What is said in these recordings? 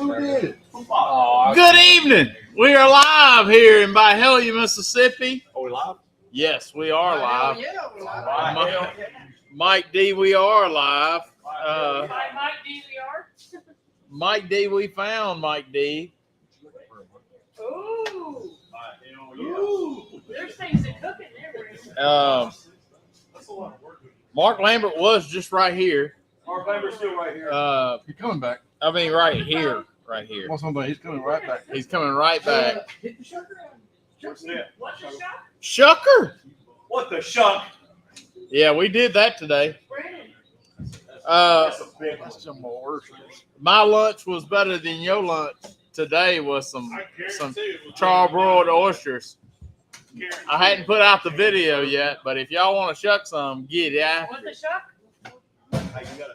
Good evening. We are live here in Byhalia, Mississippi. Are we live? Yes, we are live. Yeah, we're live. Mike D, we are live. Mike D, we are. Mike D, we found Mike D. Ooh. There's things that cook in there. Mark Lambert was just right here. Mark Lambert's still right here. He's coming back. I mean, right here. Right here. What's something? He's coming right back. He's coming right back. Hit the shucker out. What's that? What's the shot? Shucker. What the shuck? Yeah, we did that today. Brandon. That's a big one. That's some more. My lunch was better than your lunch today. Was some charbroiled oysters. I hadn't put out the video yet, but if y'all want to shuck some, get it. Yeah. What's the shot? Hey, you got a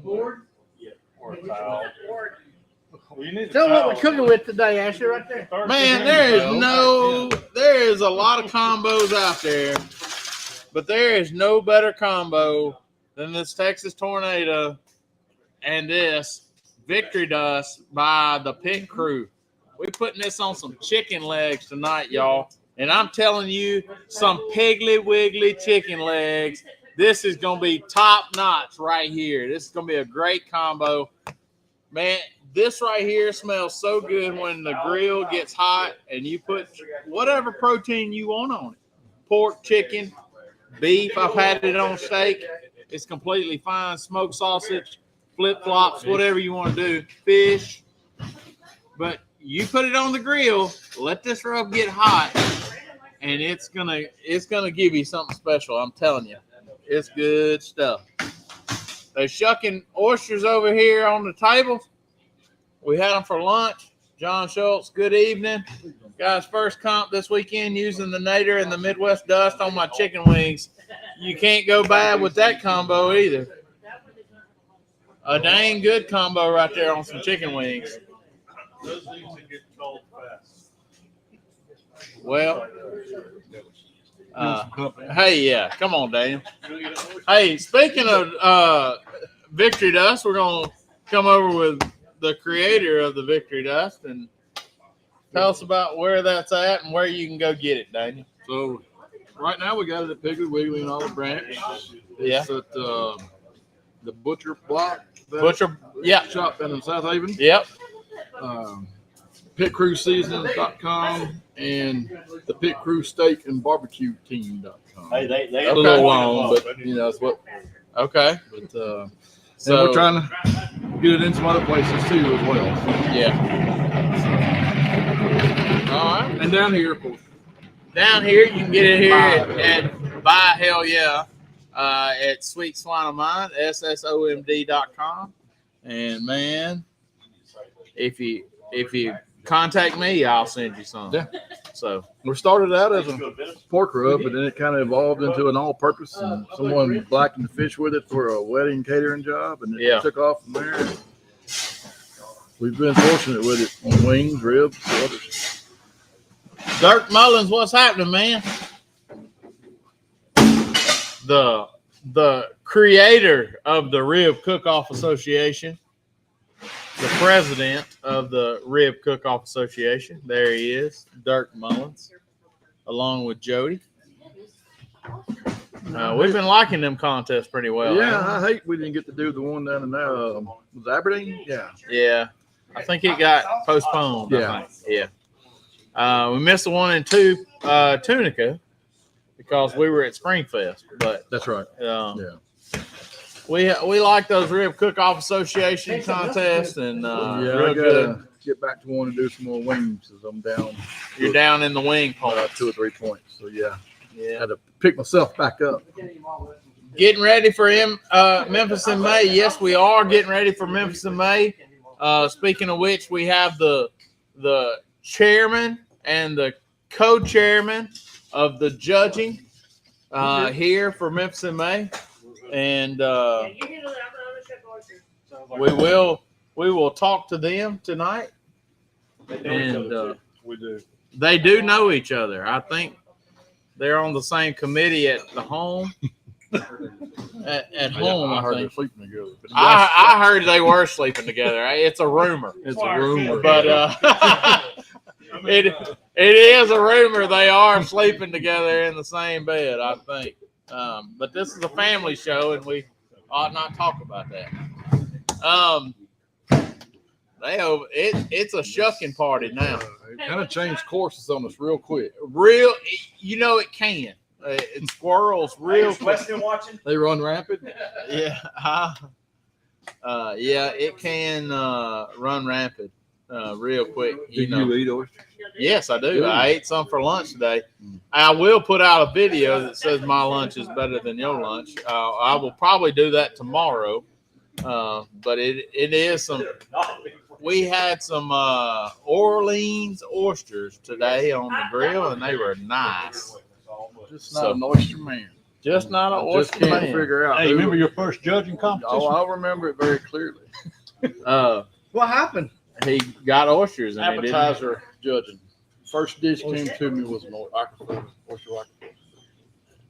Board. or a towel. Board. Well, you need a Tell them what towel. we're cooking with today, Ashley, right there. Man, there is a lot of combos out there, but there is no better combo than this Texas Tornado and this Victory Dust by the Pit Crew. We're putting this on some chicken legs tonight, y'all. And I'm telling you, some Piggly Wiggly chicken legs. This is going to be top notch right here. This is going to be a great combo. Man, this right here smells so good when the grill gets hot and you put whatever protein you want on it. Pork, chicken, beef. I've had it on steak. It's completely fine. Smoked sausage, flip-flops, whatever you want to do. Fish. But you put it on the grill, let this rub get hot, and it's gonna give you something special. I'm telling you. It's good stuff. They're shucking oysters over here on the table. We had them for lunch. John Schultz, good evening. Guys, first comp this weekend using the Nader and the Midwest Dust on my chicken wings. You can't go bad with that combo either. A dang good combo right there on some chicken wings. Those things that get cold fast. Well, hey, yeah, come on, Daniel. Hey, speaking of Victory Dust, we're going to come over with the creator of the Victory Dust and tell us about where that's at and where you can go get it, Daniel. So, right now we got it at Piggly Wiggly and Olive Branch. Yeah. It's at the Butcher Block. Butcher, yeah. Shop down in South Haven. Yep. PitCrewSeasons.com and the Pit Crew Steak and Barbecue Team.com. Hey, they That's a little long, but that's what. Okay. But So and we're trying to get it in some other places too as well. Yeah. All right. And down here, of course. Down here, you can get it here at Byhalia at Sweet Swine of Mine, ssomd.com. And man, if you contact me, I'll send you some. Yeah. So We started out as a pork rub, but then it kind of evolved into an all-purpose, and someone blackened the fish with it for a wedding catering job, and it took off from there. We've been fortunate with it on wings, ribs, others. Dirk Mullins, what's happening, man? The creator of the Rib Cook-Off Association, the president of the Rib Cook-Off Association. There he is, Dirk Mullins, along with Jody. We've been liking them contests pretty well. Yeah, I hate we didn't get to do the one down in was Aberdeen? Yeah. Yeah. I think it got postponed. Yeah. I think. Yeah. We missed the one in Tunica because we were at Springfest, but That's right. yeah. We like those Rib Cook-Off Association contests, and I real gotta good. get back to wanting to do some more wings because I'm down You're down in the wing point. 2 or 3 points. So yeah, Yeah. had to pick myself back up. Getting ready for Memphis in May. Yes, we are getting ready for Memphis in May. Speaking of which, we have the chairman and the co-chairman of the judging here for Memphis in May. And we will talk to them tonight. And we do. they do know each other. I think they're on the same committee at the home. at home. I I heard they're think. sleeping together. But I heard they were sleeping together. It's a rumor. it's a rumor. But it is a rumor they are sleeping together in the same bed, I think. But this is a family show, and we ought not talk about that. It's a shucking party now. It kind of changed courses on us real quick. It can. It squirrels real quick. Weston watching? They run rapid. Yeah, it can run rapid real quick. You eat oysters? Yes, I do. Good. I ate some for lunch today. I will put out a video that says my lunch is better than your lunch. I will probably do that tomorrow. But it is some. We had some Orleans oysters today on the grill, and they were nice. Just not an oyster man. Just not an Just oyster can't man. figure out. Hey, who- remember your first judging competition? Oh, I remember it very clearly. What happened? He got oysters and Appetizer judging. First dish came to me was an oyster rock.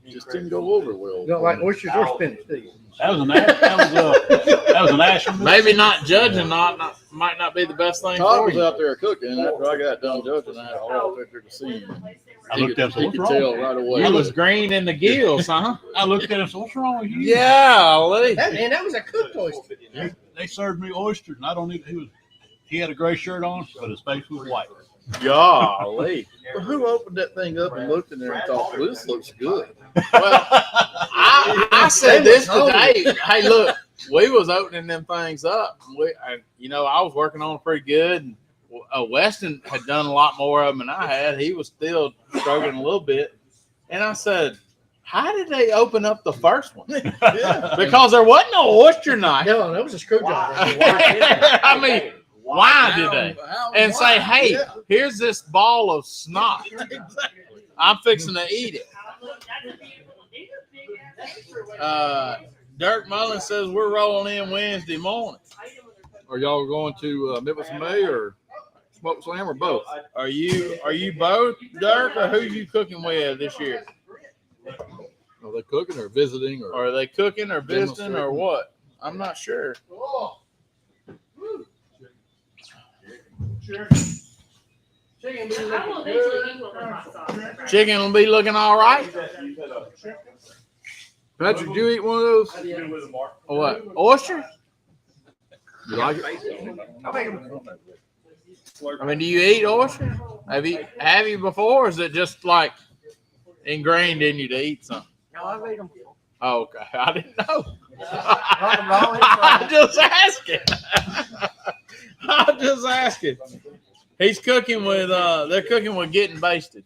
Just didn't go over well. You don't like oysters or spinach, do you? That was an Ashland. Maybe not judging might not be the best thing Todd for was you. out there cooking, and after I got done judging, I had all out there to see him. I looked at him. He What's could wrong? tell right away. He was green in the gills, huh? I looked at him. So what's wrong with you? Yeah, Lee. That was a cooked oyster. They served me oysters, and I don't even. He had a gray shirt on, but his face was white. Golly. But who opened that thing up and looked in there and thought, well, this looks good? Well, I said this today. Hey, look, we was opening them things up. I was working on it pretty good. And Weston had done a lot more of them than I had. He was still struggling a little bit. And I said, how did they open up the first one? Because there wasn't no oyster knife. No, that was a screwdriver. I mean, why did they? And say, hey, here's this ball of snot. I'm fixing to eat it. Dirk Mullen says we're rolling in Wednesday morning. Are y'all going to Memphis May or Smoke Slam or both? Are you both, Dirk, or who you cooking with this year? Are they cooking or visiting or? Are they cooking or visiting or what? I'm not sure. Chicken will be looking all right. Patrick, did you eat one of those? What? Oyster? You like it? I mean, do you eat oyster? Have you before? Or is it just like ingrained in you to eat something? No, I've ate them. Oh, okay. I didn't know. I'm just asking. I'm just asking. He's cooking with they're cooking with getting basted.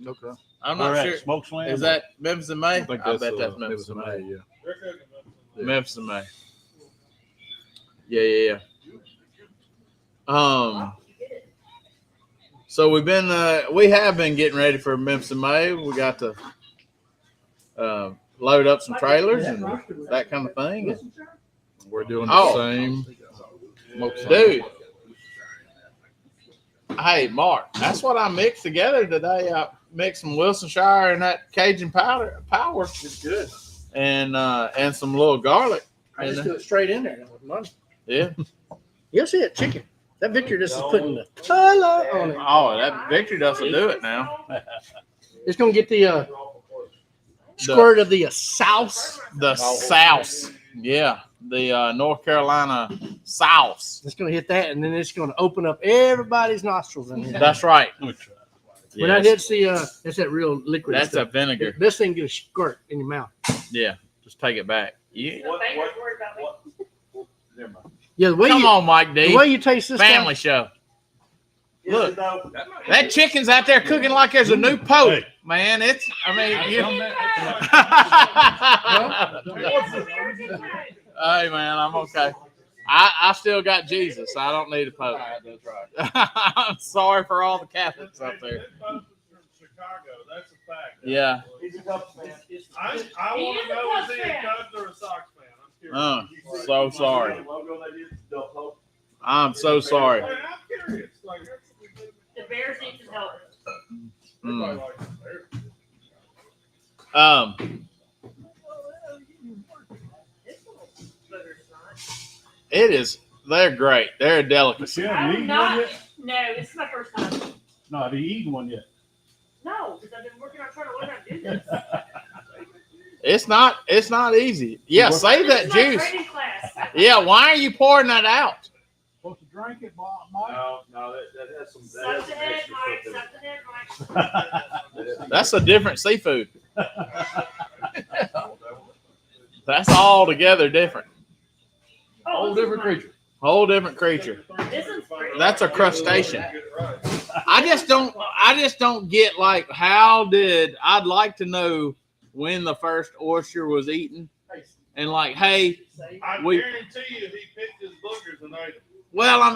Okay. I'm Where not at? sure. Smoke Slam? Is that Memphis and May? I think I bet that's Memphis and May. yeah. Memphis and May. Yeah. So we have been getting ready for Memphis and May. We got to load up some trailers and that kind of thing. And, We're doing the same. Smoke Slam. dude, hey Mark, that's what I mixed together today. I mixed some Wilsonshire and that Cajun power. It's good. And some little garlic. I just do it straight in there. With money. Yeah. You'll see it, chicken. That Victor just is putting the color on it. Oh, that Victory doesn't do it now. It's going to get the squirt of the sauce. The sauce. Yeah. The North Carolina sauce. It's going to hit that, and then it's going to open up everybody's nostrils in here. That's right. When I did see, that's that real liquid. That's a stuff. vinegar. This thing gets squirt in your mouth. Yeah. Just take it back. Yeah. Yeah, the way Come on, Mike the D. way you taste this Family show. Look, that chicken's out there cooking like there's a new pope, Hey. man. It's, I mean, hey, man, I'm okay. I still got Jesus. I don't need a pope. That's right. I'm sorry for all the Catholics up there. From Chicago, that's a fact. Yeah. I want to know is he a Cubs or a Sox fan? I'm curious. So sorry. I'm so sorry. I'm curious. Like, The Bears need some help. It is. They're great. They're a delicacy. Yeah, have you I'm eaten one not. yet? No, this is my first time. No, have you eaten one yet? No, because I've been working on trying to learn how to do this. It's not. It's not easy. Yeah, save that This is my juice. training class. Yeah, why are you pouring that out? Supposed to drink it, Mike? No, that has some. Suck the head, Mike. Suck the head, Mike. That's a different seafood. That's altogether different. Whole different creature. Whole different creature. This is pretty. That's a crustacean. I just don't get like I'd like to know when the first oyster was eaten, and like, hey, I We- guarantee you, he picked his boogers and ate them. well,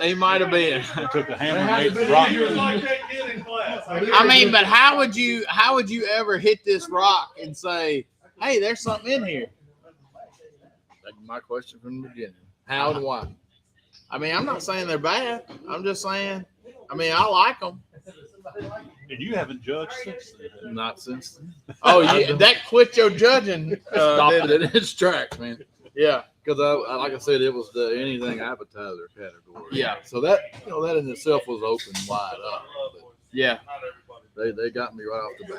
he might have been. Took a hammer and ate the He was rock. like that kid in class. I mean, but how would you ever hit this rock and say, hey, there's something in here? That's my question from the beginning. How and why? I mean, I'm not saying they're bad. I'm just saying, I mean, I like them. And you haven't judged since then. Not since Oh, that quit your judging. stopped didn't it in its tracks, man. Yeah. Because I like I said, it was the anything appetizer category. Yeah. So that that in itself was open wide up. But Yeah. they got me right off the bat.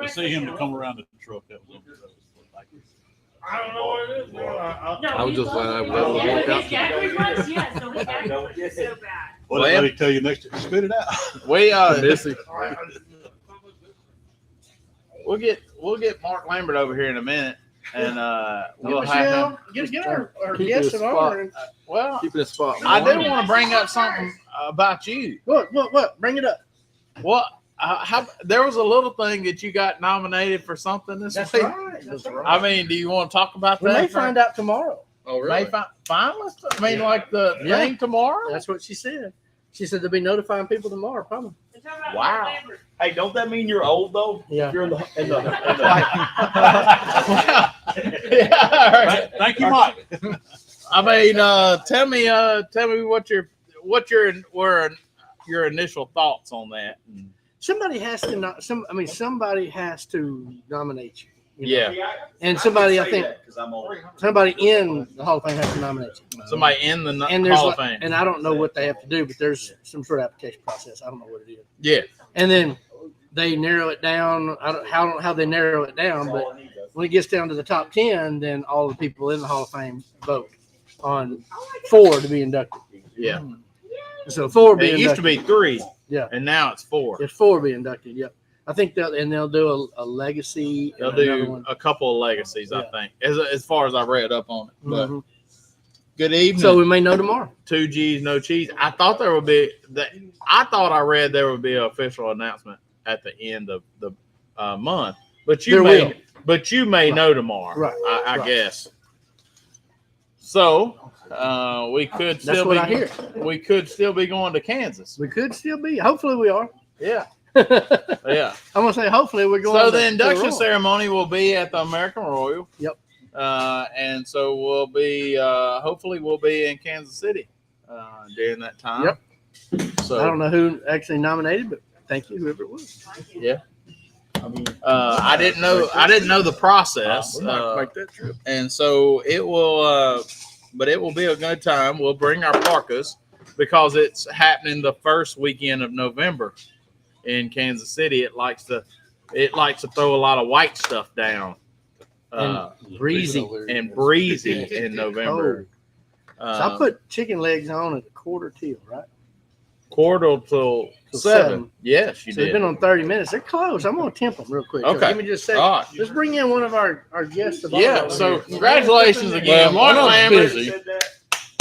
To see him to come around the truck, that was I don't know what it is, man. No, I was he just loves glad I it. was able to Yeah, walk out his gag reflex, yes, no, his gag reflex is so bad. Well, Well, let me tell you next time. Spit it out. We Missy. we'll get Mark Lambert over here in a minute, and we'll have him. Get our Keep guests this in spot. order. Well, Keeping it spot. I do want to bring up something about you. What? Bring it up. What? There was a little thing that you got nominated for something this That's week. right. That's right. I mean, do you want to talk about We that? may find out tomorrow. Oh, really? Finalist? I mean, like the Yeah. thing tomorrow? That's what she said. She said they'll be notifying people tomorrow, probably. They're talking about Wow. Mark Lambert. Hey, don't that mean you're old though? Yeah. You're in the Yeah. Thank you, Mike. I mean, tell me what were your initial thoughts on that? Somebody has to somebody has to nominate you. you know? Yeah, And somebody, I think, because I'm old. somebody in the Hall of Fame has to nominate you. somebody in the And there's Hall of like- Fame. and I don't know what they have to do, but there's some sort of application process. I don't know what it is. Yeah, And then they narrow it down. I don't know how they narrow it down, but when it gets down to the top 10, then all the people in the Hall of Fame vote on 4 to be inducted. yeah. So 4 be It used to inducted. be 3. Yeah. and now it's 4. It's 4 be inducted. Yep. I think they'll do a legacy. They'll and another do one. a couple of legacies, I Yeah. think, as far as I read up on it. But Mhm. good evening. So we may know tomorrow. 2 G's, no cheese. I thought there would be that. I thought I read there would be an official announcement at the end of the month, but you There may, will. but you may know tomorrow. Right. I Right. guess. So we could That's still what be. I hear. We could still be going to Kansas. We could still be. Hopefully, we are. Yeah, I'm yeah. gonna say hopefully we're going. So to the induction Royal. ceremony will be at the American Royal. Yep. And so we'll be hopefully we'll be in Kansas City during that time. Yep. So I don't know who actually nominated, but thank you, whoever it was. I didn't know the process. We might make that trip. And so it will but it will be a good time. We'll bring our parkas because it's happening the first weekend of November in Kansas City. It likes to throw a lot of white stuff down. Breezy. And breezy in November. So I put chicken legs on at a quarter till, right? Quarter till 7. Yes, you So they've did. been on 30 minutes. They're close. I'm gonna temp them real quick. So Okay. give me just a second. All right. Let's bring in one of our guests. of Yeah, honor so over here. congratulations again. Mark I'm Lambert, busy.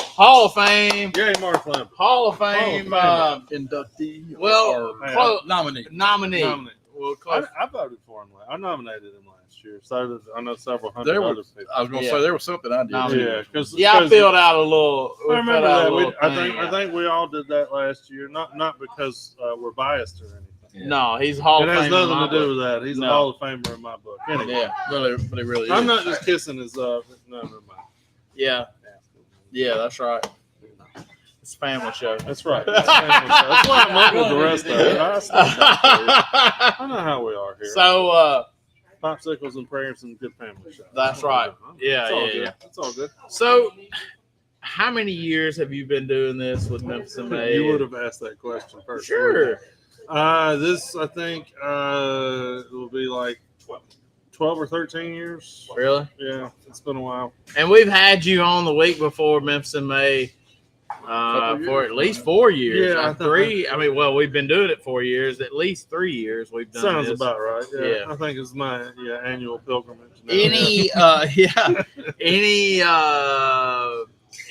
Hall of Fame. Yay, Mark Lambert. Hall of Fame Inductee. well, Hey, close, nominee. nominee. Nominee. Well, close. I voted for him. I nominated him last year. So I know several hundred There other was, people. I was going to Yeah. say there was something I did. No, too. Yeah, because Yeah, I filled out a little. I remember filled out a that. little I thing. think we all did that last year. Not because we're biased or anything. No, he's Hall It of has Fame. in my nothing to do book. with that. He's No. a Hall of Famer in my book. Anyway, Yeah, But it really I'm is. not just kissing his. No, never mind. yeah, that's right. It's a family show. That's right. That's why I'm up with the rest of it. I know how we are here. So popsicles and prayers and good family shots. That's right. Yeah, It's all yeah, good. yeah. It's all good. So, how many years have you been doing this with Memphis and May? You would have asked that question first. Sure. This I think it will be like 12 or 13 years. Really? Yeah, it's been a while. And we've had you on the week before Memphis and May for at least 4 years. Yeah, I think- 3. I mean, well, we've been doing it 4 years. At least 3 years we've done Sounds this. about right. Yeah. Yeah. I think it's my annual pilgrimage. Any any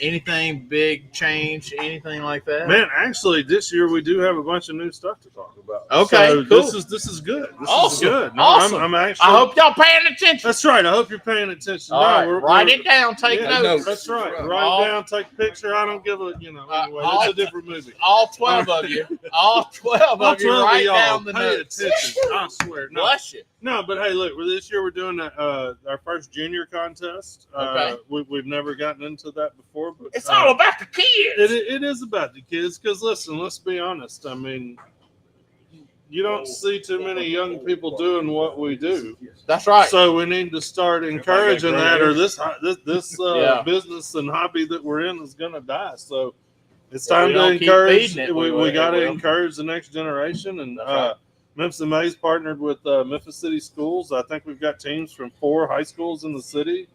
anything big change, anything like that? Man, actually, this year we do have a bunch of new stuff to talk about. Okay, so cool. This is good. This Awesome. is good. No, Awesome. I'm actually. I hope y'all paying attention. That's right. I hope you're paying attention. All right, write it down. Take Yeah, notes. That's right. All Write it down. Take a picture. I don't give a anyway. all- It's a different movie. All 12 of you. All 12 All of you 12 of write y'all down the pay notes. attention. I swear. No, Bless you. no, but hey, look. This year we're doing our first junior contest. Okay. We've never gotten into that before, but It's all about the kids. It is about the kids because listen, let's be honest. I mean, you don't see too many young people doing what we do, That's right. so we need to start encouraging that, or this Yeah. business and hobby that we're in is going to die. So it's If we time to don't keep encourage. feeding it, We we got to will. encourage the next generation, and That's right. Memphis and May's partnered with Memphis City Schools. I think we've got teams from 4 high schools in the city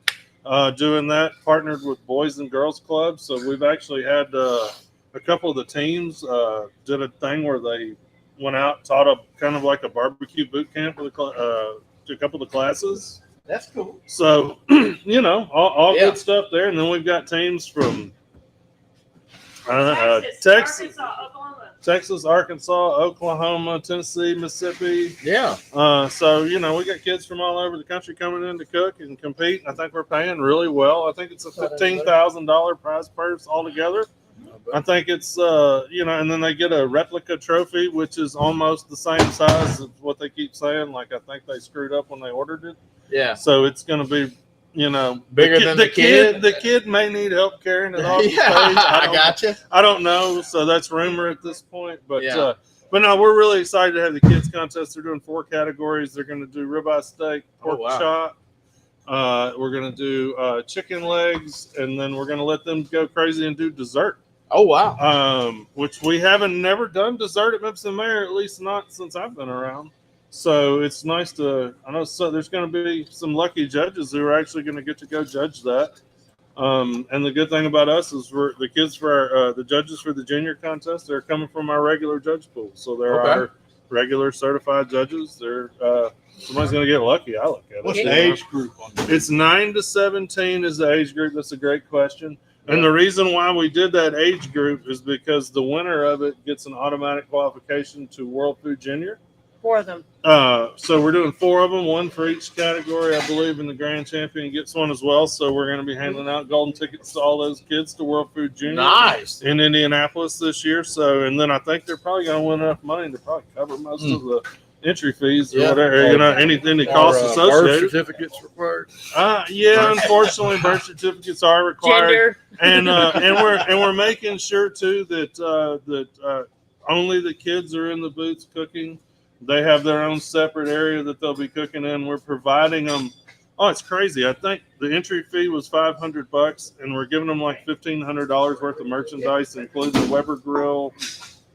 doing that, partnered with Boys and Girls Clubs. So we've actually had a couple of the teams did a thing where they went out, taught a kind of like a barbecue boot camp for to a couple of the classes. That's cool. So, all Yeah. good stuff there. And then we've got teams from Texas, Arkansas, Oklahoma, Tennessee, Mississippi. Yeah. So, we got kids from all over the country coming in to cook and compete. I think we're paying really well. I think it's a $15,000 prize purse altogether. I think it's, and then they get a replica trophy, which is almost the same size as what they keep saying. Like, I think they screwed up when they ordered it. Yeah. So it's going to be, Bigger than the kid? The kid may need help carrying it off the Yeah, stage. I gotcha. I don't know. So that's rumor at this point. But Yeah. but no, we're really excited to have the kids contest. They're doing 4 categories. They're going to do ribeye steak, pork wow. chop. We're going to do chicken legs, and then we're going to let them go crazy and do dessert. Oh, wow. Which we haven't never done dessert at Memphis and Mayor, at least not since I've been around. So it's nice to, I know so there's going to be some lucky judges who are actually going to get to go judge that. And the good thing about us is we're the kids for the judges for the junior contest, they're coming from our regular judge pool. So they're Okay. our regular certified judges. They're, somebody's going to get lucky. I look at it. What's You the know? age group on this? It's 9 to 17 is the age group. That's a great question. And the reason why we did that age group is because the winner of it gets an automatic qualification to World Food Junior. 4 of them. So we're doing 4 of them, 1 for each category, I believe, and the grand champion gets one as well. So we're going to be handing out golden tickets to all those kids to World Food Junior Nice. in Indianapolis this year. So, and then I think they're probably going to win enough money to probably cover most of the entry fees or Yeah. whatever, anything the Are, costs birth associated. certificates required? Yeah, unfortunately, birth certificates are required, Gender. and we're making sure too that only the kids are in the booths cooking. They have their own separate area that they'll be cooking in. We're providing them. Oh, it's crazy! I think the entry fee was $500, and we're giving them like $1,500 worth of merchandise, including the Weber grill.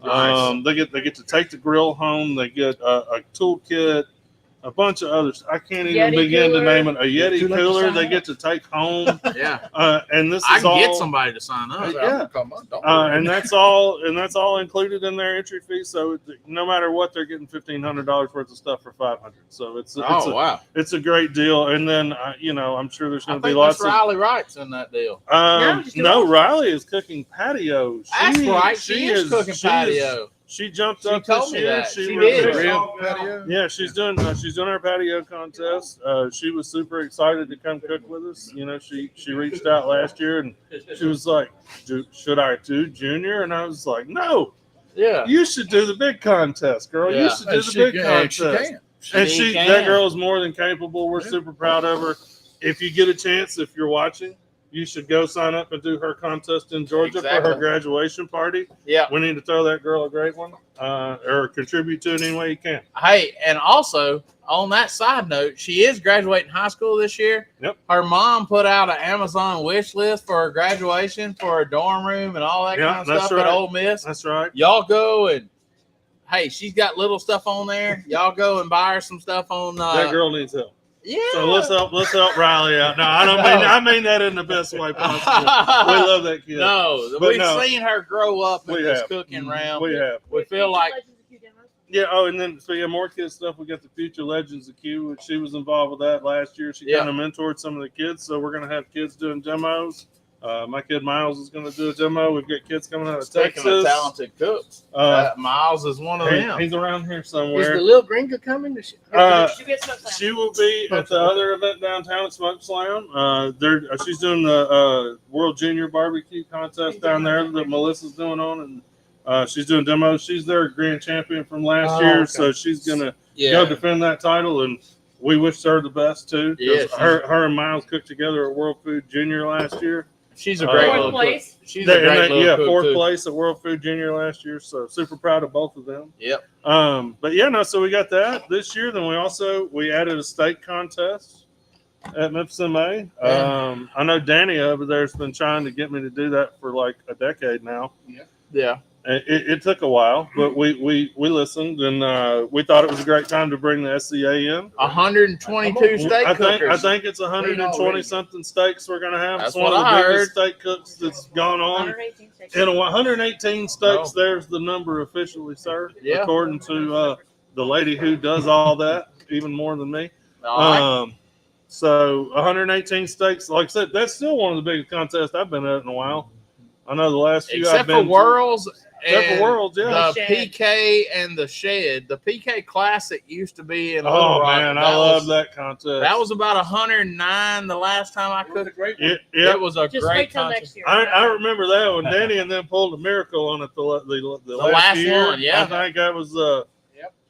Nice. They get to take the grill home. They get a toolkit, a bunch of others. I can't even Yeti begin cooler. to name it. A Yeti Too late to cooler sign they up. get to take home. Yeah. And this I is can all, get somebody to sign up. Yeah. And that's all included in their entry fee. So no matter what, they're getting $1,500 worth of stuff for $500. So it's Wow. a great deal. And then I'm sure there's I going to think be lots that's of. Riley Wright's in that deal. just do No, it. Riley is cooking patio. That's right. She is cooking patio. She jumped She up told this me year. that. She was- did. Real patio? Yeah, she's doing her patio contest. She was super excited to come cook with us. She reached out last year and she was like, "Should I do junior?" And I was like, "No, Yeah. you should do the big contest, girl. Yeah. You should do And the she big can. And she contest." can. And She that can. girl is more than capable. We're super proud of her. If you get a chance, if you're watching, you should go sign up and do her contest in Georgia for Exactly. her graduation party. Yeah. We need to throw that girl a great one, or contribute to it any way you can. Hey, and also on that side note, she is graduating high school this year. Yep. Her mom put out an Amazon wish list for her graduation, for her dorm room and all that Yeah, kind of that's stuff right. at Ole Miss. That's right. Y'all go and hey, she's got little stuff on there. Y'all go and buy her some stuff on. That girl needs help. Yeah. So let's help Riley out. No, I mean that in the best way possible. We love that kid. No, But we've no. seen her grow up in We this have. cooking realm. We have. We feel like Yeah. Oh, and then so yeah, more kids stuff. We got the Future Legends of Q, which she was involved with that last year. She Yeah. kind of mentored some of the kids, so we're gonna have kids doing demos. My kid Miles is gonna do a demo. We've got kids coming out of speaking Texas. of talented cooks, Miles is one of them. He's around here Is the somewhere. little gringo coming? She will be at the other event downtown at Smoke Slam. She's doing the World Junior Barbecue Contest down there that Melissa's doing on, and she's doing demos. She's their grand champion from last year, so she's gonna go defend that title, and we wish her the best too. 'Cause Yeah, her and Miles cooked together at World Food Junior last year. She's a great Fourth little place. cook. She's a great little cook fourth too. place at World Food Junior last year. So super proud of both of them. Yep. But yeah, no. So we got that this year. Then we added a steak contest at Memphis MA. I know Danny over there's been trying to get me to do that for like a decade now. Yeah. It took a while, but we listened, and we thought it was a great time to bring the SCA in. 122 steak I cookers. think it's 120 something steaks we're gonna have. That's It's one what of the I biggest steak cooks that's gone on. In 118 steaks, there's the number officially, sir. Yeah. According to the lady who does all that, even more than me. All right. So 118 steaks. Like I said, that's still one of the biggest contests I've been at in a while. I know the last few I've Except been for Worlds. Except for and Worlds, yeah. The PK and the Shed. The PK Classic used to be in Little Oh Rock. man, I love that contest. That was about 109 the last time I cooked. It was a Just great wait till contest. next year. I remember that when Danny and them pulled a miracle on it the last last year. one, yeah. I think that was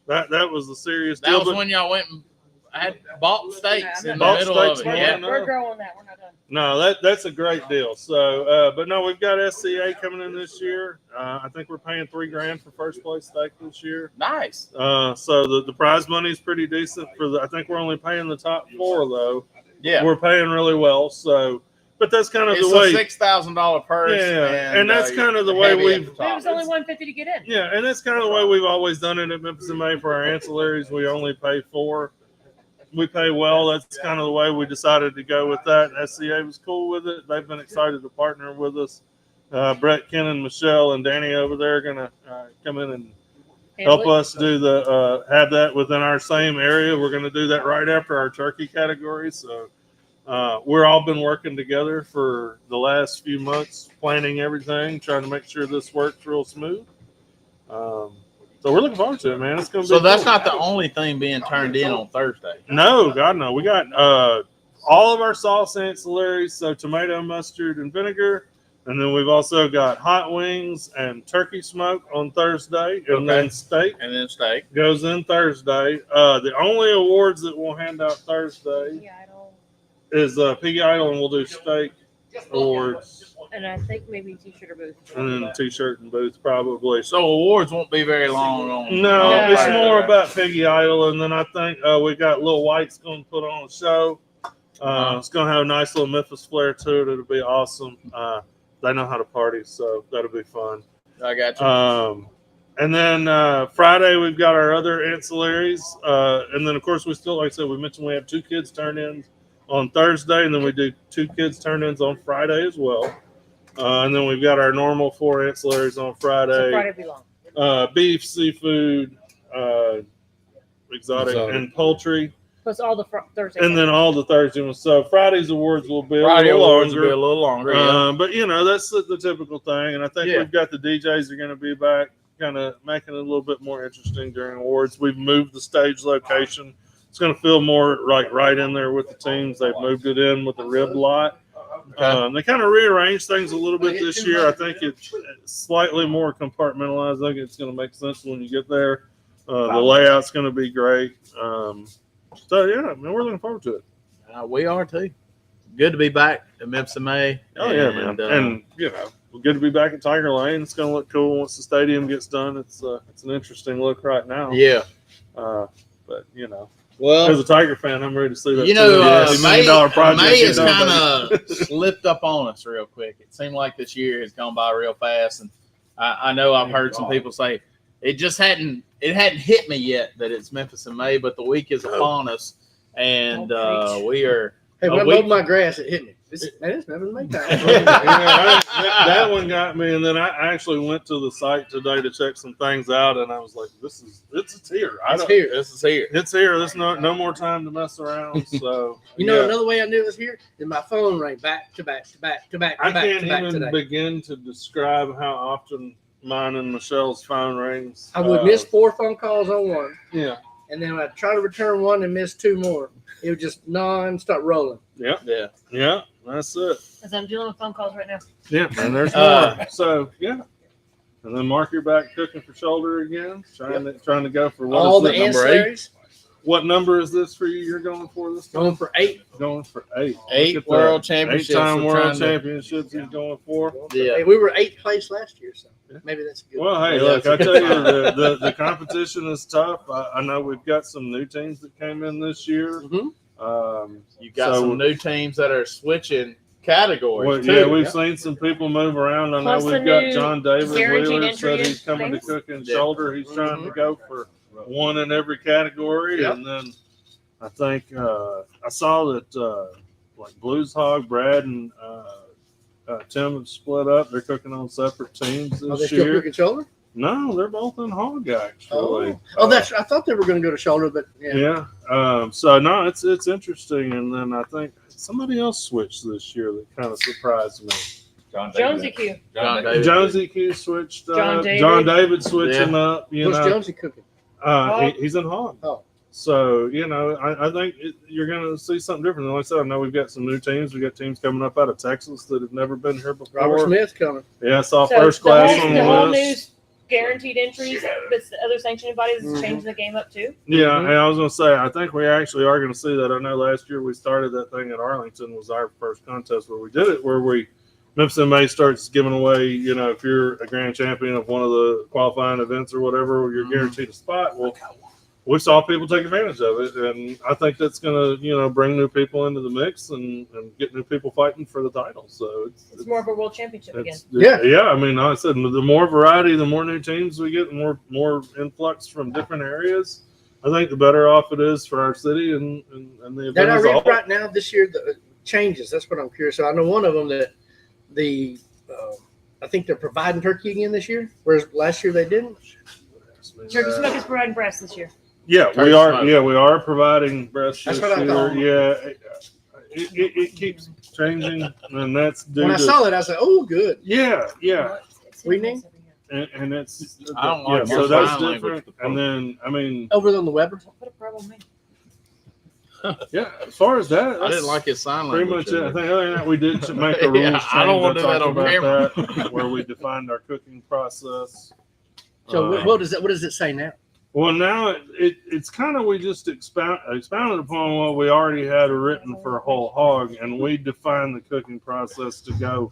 that was the serious That deal. was but when y'all went and had bought steaks in the Bought middle steaks, of it. man. Yeah. We're growing that. We're not done. no, that's a great deal. So, but no, we've got SCA coming in this year. I think we're paying $3,000 for first place steak this year. Nice. So the prize money is pretty decent I think we're only paying the top four though. Yeah. We're paying really well. So, but that's kind of It's the way. a $6,000 purse. Yeah, and that's kind of the way heavy at we've- the It top. was only $150 to get in. Yeah, and that's kind of the way we've always done it at Memphis MA for our ancillaries. We only pay $4. We pay well. That's kind of the way we decided to go with that. And SCA was cool with it. They've been excited to partner with us. Brett, Ken, and Michelle and Danny over there are going to come in and help us do have that within our same area. We're going to do that right after our turkey category. So we're all been working together for the last few months, planning everything, trying to make sure this works real smooth. So we're looking forward to it, man. It's going to be So that's cool. not the only thing being turned in on Thursday. No, God, no. We got all of our sauce ancillaries, so tomato, mustard, and vinegar. And then we've also got hot wings and turkey smoke on Thursday. And then steak And then steak. goes in Thursday. The only awards that we'll hand out Thursday Yeah, I don't. is Piggy Idol, and we'll do steak awards. And I think maybe t-shirt or booth. And then t-shirt and booth probably. So awards won't be very long on. No, Yeah. it's more about Piggy Idol, and then I think we got Lil White's going to put on a show. It's going to have a nice little Memphis flair to it. It'll be awesome. They know how to party, so that'll be fun. I got you. And then Friday we've got our other ancillaries, and then of course we still, like I said, we mentioned we have 2 kids turn-ins on Thursday, and then we do 2 kids turn-ins on Friday as well. And then we've got our normal 4 ancillaries on So Friday. Friday be long. Beef, seafood, exotic, and poultry, Plus all the Thursday. and then all the Thursday ones. So Friday's awards will be Friday a little awards will longer. be a little longer. Yeah. But you know, that's the typical thing. And I think Yeah. we've got the DJs are going to be back, kind of making it a little bit more interesting during awards. We've moved the stage location. It's going to feel more like right in there with the teams. They've moved it in with the rib lot. They kind of rearranged things a little bit this year. I think it's slightly more compartmentalized. I think it's going to make sense when you get there. The layout's going to be great. So yeah, I mean, we're looking forward to it. We are too. good to be back at Memphis in May. Oh yeah, man. And you know, we're good to be back at Tiger Lane. It's going to look cool once the stadium gets done. It's an interesting look right now. yeah. But you know, Well, as a Tiger fan, I'm ready to see that. you know, $250 million project. May get has done, kind baby. of slipped up on us real quick. It seemed like this year has gone by real fast, and I know I've heard some people say it just hadn't hit me yet that it's Memphis in May, but the week is upon us, and we are. Hey, when I week- mowed my grass, it hit me. It's never May time. Yeah, that one got me, and then I actually went to the site today to check some things out, and I was like, it's here. It's here. This is here. It's here. There's no more time to mess around. So You know, yeah. another way I knew it was here is my phone rang back to back to back to back I to back can't to back even today. begin to describe how often mine and Michelle's phone rings. I would miss 4 phone calls on one, Yeah. and then I'd try to return one and miss 2 more. It would just non-stop rolling. Yeah. Yeah. Yeah. That's it. As I'm dealing with phone calls right now. Yeah. And there's more. So yeah. And then Mark, you're back cooking for shoulder again, trying to go for what All is the it, number 8? ancillaries. What number is this for you? You're going for this time? Going for 8. Going for 8. 8 Look at world that. championships. 8-time We're world trying to- championships he's going for. Yeah. Hey, we were 8th place last year, so maybe that's good. Well, hey, Yeah, look, I that's tell you, the competition is tough. I know we've got some new teams that came in this year. Mhm. You got So- some new teams that are switching categories. Well, too. yeah, we've seen some people move around. I Plus know the we've got new John David guaranteed Wheeler entry said he's coming to things. cooking Yeah. shoulder. He's trying to go for one in every category. Yep. And then I think I saw that like Blues Hog, Brad and Tim have split up. They're cooking on separate teams Are they this still year. cooking shoulder? No, they're both in hog actually. That's. I thought they were going to go to shoulder, but yeah. Yeah. So no, it's interesting. And then I think somebody else switched this year that kind of surprised me. Jonesy Q. John David. Jonesy Q switched John up. David. John David switching up. You What's know, Jonesy cooking? he's in hog. Oh. So you know, I think you're going to see something different. Like I said, I know we've got some new teams. We got teams coming up out of Texas that have never been here before. Robert Smith coming. Yeah, I saw So first the class whole, on the the whole list. new guaranteed entries, but the other sanctioning bodies is Mhm. changing the game up too. Yeah, Mhm. and I was going to say, I think we actually are going to see that. I know last year we started that thing at Arlington was our first contest where we did it, where Memphis MA starts giving away, you know, if you're a grand champion of one of the qualifying events or whatever, you're guaranteed a spot. Well, we saw people take advantage of it, and I think that's going to, you know, bring new people into the mix and get new people fighting for the title. So It's more of a world championship again. yeah. I mean, like I said, the more variety, the more new teams we get, the more influx from different areas. I think the better off it is for our city and the event Did I as a read whole. right now this year the changes? That's what I'm curious. So I know one of them that I think they're providing turkey again this year, whereas last year they didn't. Turkey Smoke is providing breasts this year. Yeah, we Turkey are. smoke. Yeah, we are providing breast That's this what I year. thought. Yeah, it keeps changing, and that's due When I to saw it, I said, "Oh, good." yeah. We need- And it's I don't like so your that's sign language different. with And then I mean, Over on the Weber. What a problem, man. yeah, as far as that, I that's didn't like his sign pretty language. much it. I think other than that, we did to make a rules Yeah, change. I don't wanna do that talked on about camera. that, where we defined our cooking process. So Uh, what does it say now? Well, now it's kind of we just expounded upon what we already had written for whole hog, and we defined the cooking process to go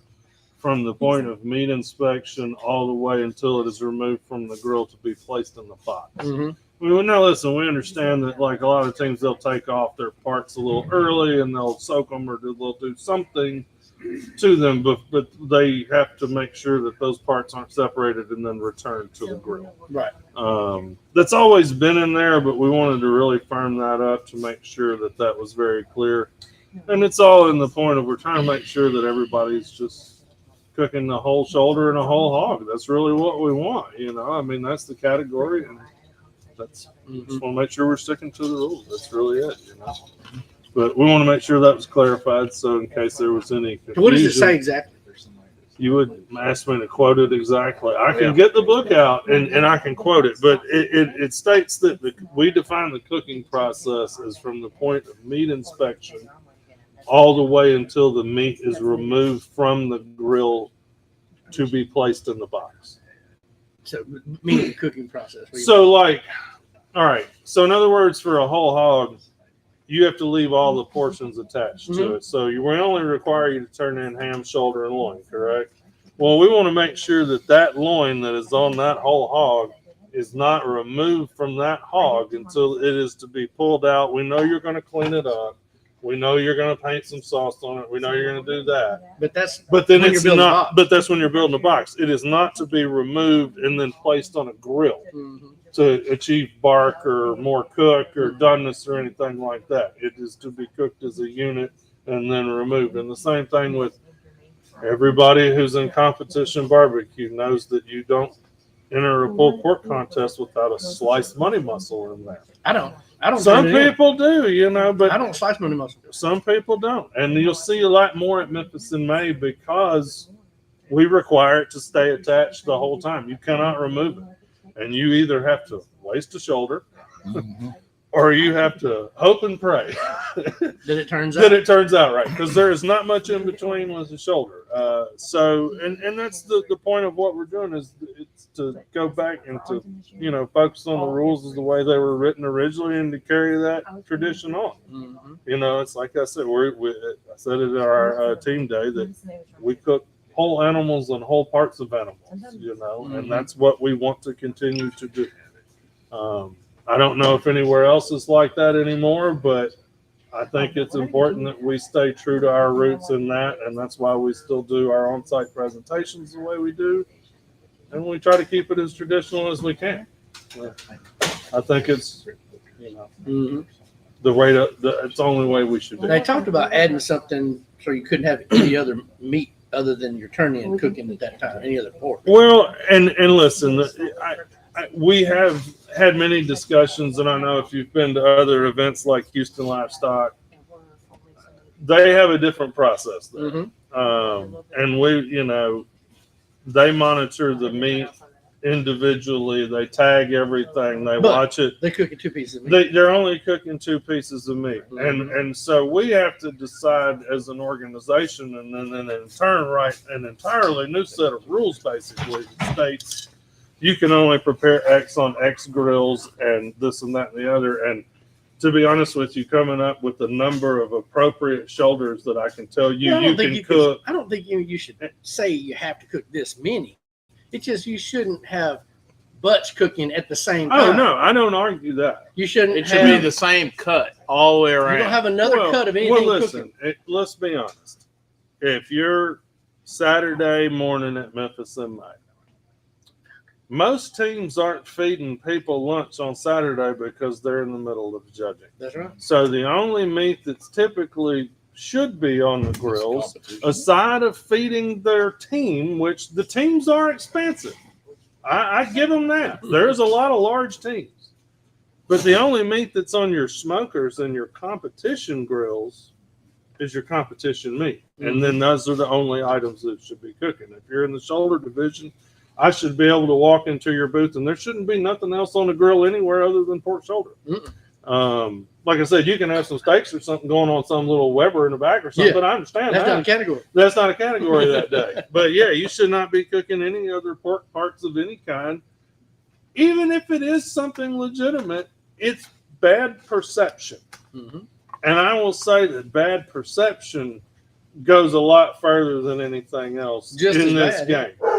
from the point of meat inspection all the way until it is removed from the grill to be placed in the box. Mm-hmm. Well, now listen, we understand that like a lot of teams, they'll take off their parts a little early and they'll soak them or they'll do something to them, but they have to make sure that those parts aren't separated and then returned to the grill. Right. That's always been in there, but we wanted to really firm that up to make sure that that was very clear. And it's all in the point of we're trying to make sure that everybody's just cooking the whole shoulder and a whole hog. That's really what we want, you know. I mean, that's the category, and that's just want to make sure we're sticking to the rules. That's really it, you know. But we want to make sure that was clarified, so in case there was any confusion. What does it say exactly? You would ask me to quote it exactly. I can get the book out and I can quote it, but it states that we define the cooking process as from the point of meat inspection all the way until the meat is removed from the grill to be placed in the box. So meaning the cooking process. So like, all right. So in other words, for a whole hog, you have to leave all the portions attached Mm-hmm. to it. So we only require you to turn in ham, shoulder, and loin, correct? Well, we want to make sure that loin that is on that whole hog is not removed from that hog until it is to be pulled out. We know you're going to clean it up. We know you're going to paint some sauce on it. We know you're going to do that. But then when it's you're building a not. box. But that's when you're building a box. It is not to be removed and then placed on a grill Mhm. to achieve bark or more cook or doneness or anything like that. It is to be cooked as a unit and then removed. And the same thing with everybody who's in competition barbecue knows that you don't enter a pulled pork contest without a sliced money muscle in there. I don't. Some turn it in. people do, you know, but I don't slice money muscle. some people don't. And you'll see a lot more at Memphis in May because we require it to stay attached the whole time. You cannot remove it. And you either have to waste a shoulder or you have to hope and pray That it turns out. that it turns out right, because there is not much in between with the shoulder. And that's the point of what we're doing is it's to go back and to, you know, focus on the rules as the way they were written originally and to carry that tradition on. Mhm. You know, it's like I said, I said it at our team day that we cook whole animals and whole parts of animals, you know, and that's what we want to continue to do. I don't know if anywhere else is like that anymore, but I think it's important that we stay true to our roots in that, and that's why we still do our on-site presentations the way we do, and we try to keep it as traditional as we can. I think it's, you know, Mhm. it's the only way we should do They it. talked about adding something so you couldn't have any other meat other than your turn-in cooking at that time, any other pork. Well, and listen, we have had many discussions, and I know if you've been to other events like Houston Livestock, they have a different process there. Mhm. And we, you know, they monitor the meat individually. They tag everything. They But watch it. They're cooking 2 pieces of meat. They're only cooking 2 pieces of meat, and so we have to decide as an organization, and then in turn write an entirely new set of rules. Basically, that states you can only prepare X on X grills, and this and that and the other. And to be honest with you, coming up with a number of appropriate shoulders that I can tell you Well, I you don't think can you cook. I don't think you should say you have to cook this many. It's just you shouldn't have butts cooking at the same time. Oh no, I don't argue that. You shouldn't It should have. be the same cut all the way You around. don't have another Well, cut of anything Well, listen, cooking. let's be honest. If you're Saturday morning at Memphis in May, most teams aren't feeding people lunch on Saturday because they're in the middle of judging. That's right. So the only meat that's typically should be on the grills, aside of feeding their team, which the teams are expensive. I give them that. There's a lot of large teams. But the only meat that's on your smokers and your competition grills is your competition meat. And then those are the only items that should be cooking. If you're in the shoulder division, I should be able to walk into your booth and there shouldn't be nothing else on the grill anywhere other than pork shoulder. Like I said, you can have some steaks or something going on some little Weber in the back or something. Yeah. I understand That's that. not a category. That's not a category that day. But yeah, you should not be cooking any other pork parts of any kind. Even if it is something legitimate, it's bad perception. Mhm. And I will say that bad perception goes a lot further than anything else Just in as this bad, game.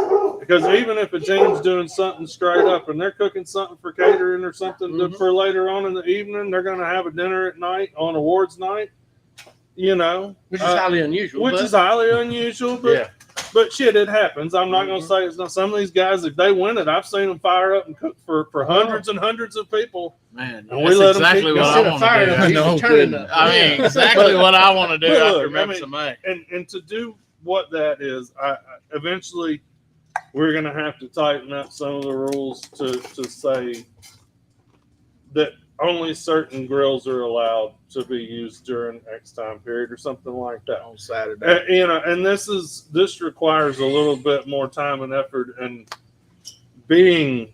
Because even if a team's doing something straight up and they're cooking something for catering or something for later on in the evening, they're going to have a dinner at night on awards night, you know. Which is highly unusual. Which but is highly unusual, but but shit, it happens. I'm not going to say it's not. Some of these guys, if they win it, I've seen them fire up and cook for hundreds and hundreds of people. Man, And that's we let 'em exactly keep what I instead of want firing to them, do. you No should turn it kidding. up. I mean, exactly what I want to do But after look, I Memphis mean, in May. And to do what that is, I eventually we're going to have to tighten up some of the rules to say that only certain grills are allowed to be used during X time period or something like that. On Saturday. You know, and this requires a little bit more time and effort, and being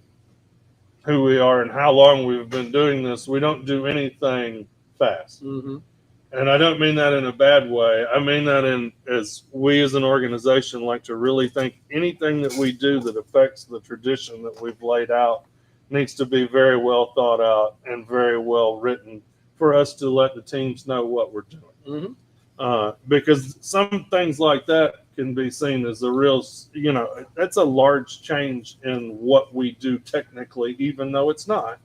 who we are and how long we've been doing this, we don't do anything fast. Mhm. And I don't mean that in a bad way. I mean that as we as an organization like to really think anything that we do that affects the tradition that we've laid out needs to be very well thought out and very well written for us to let the teams know what we're doing. Because some things like that can be seen as a real, that's a large change in what we do technically, even though it's not.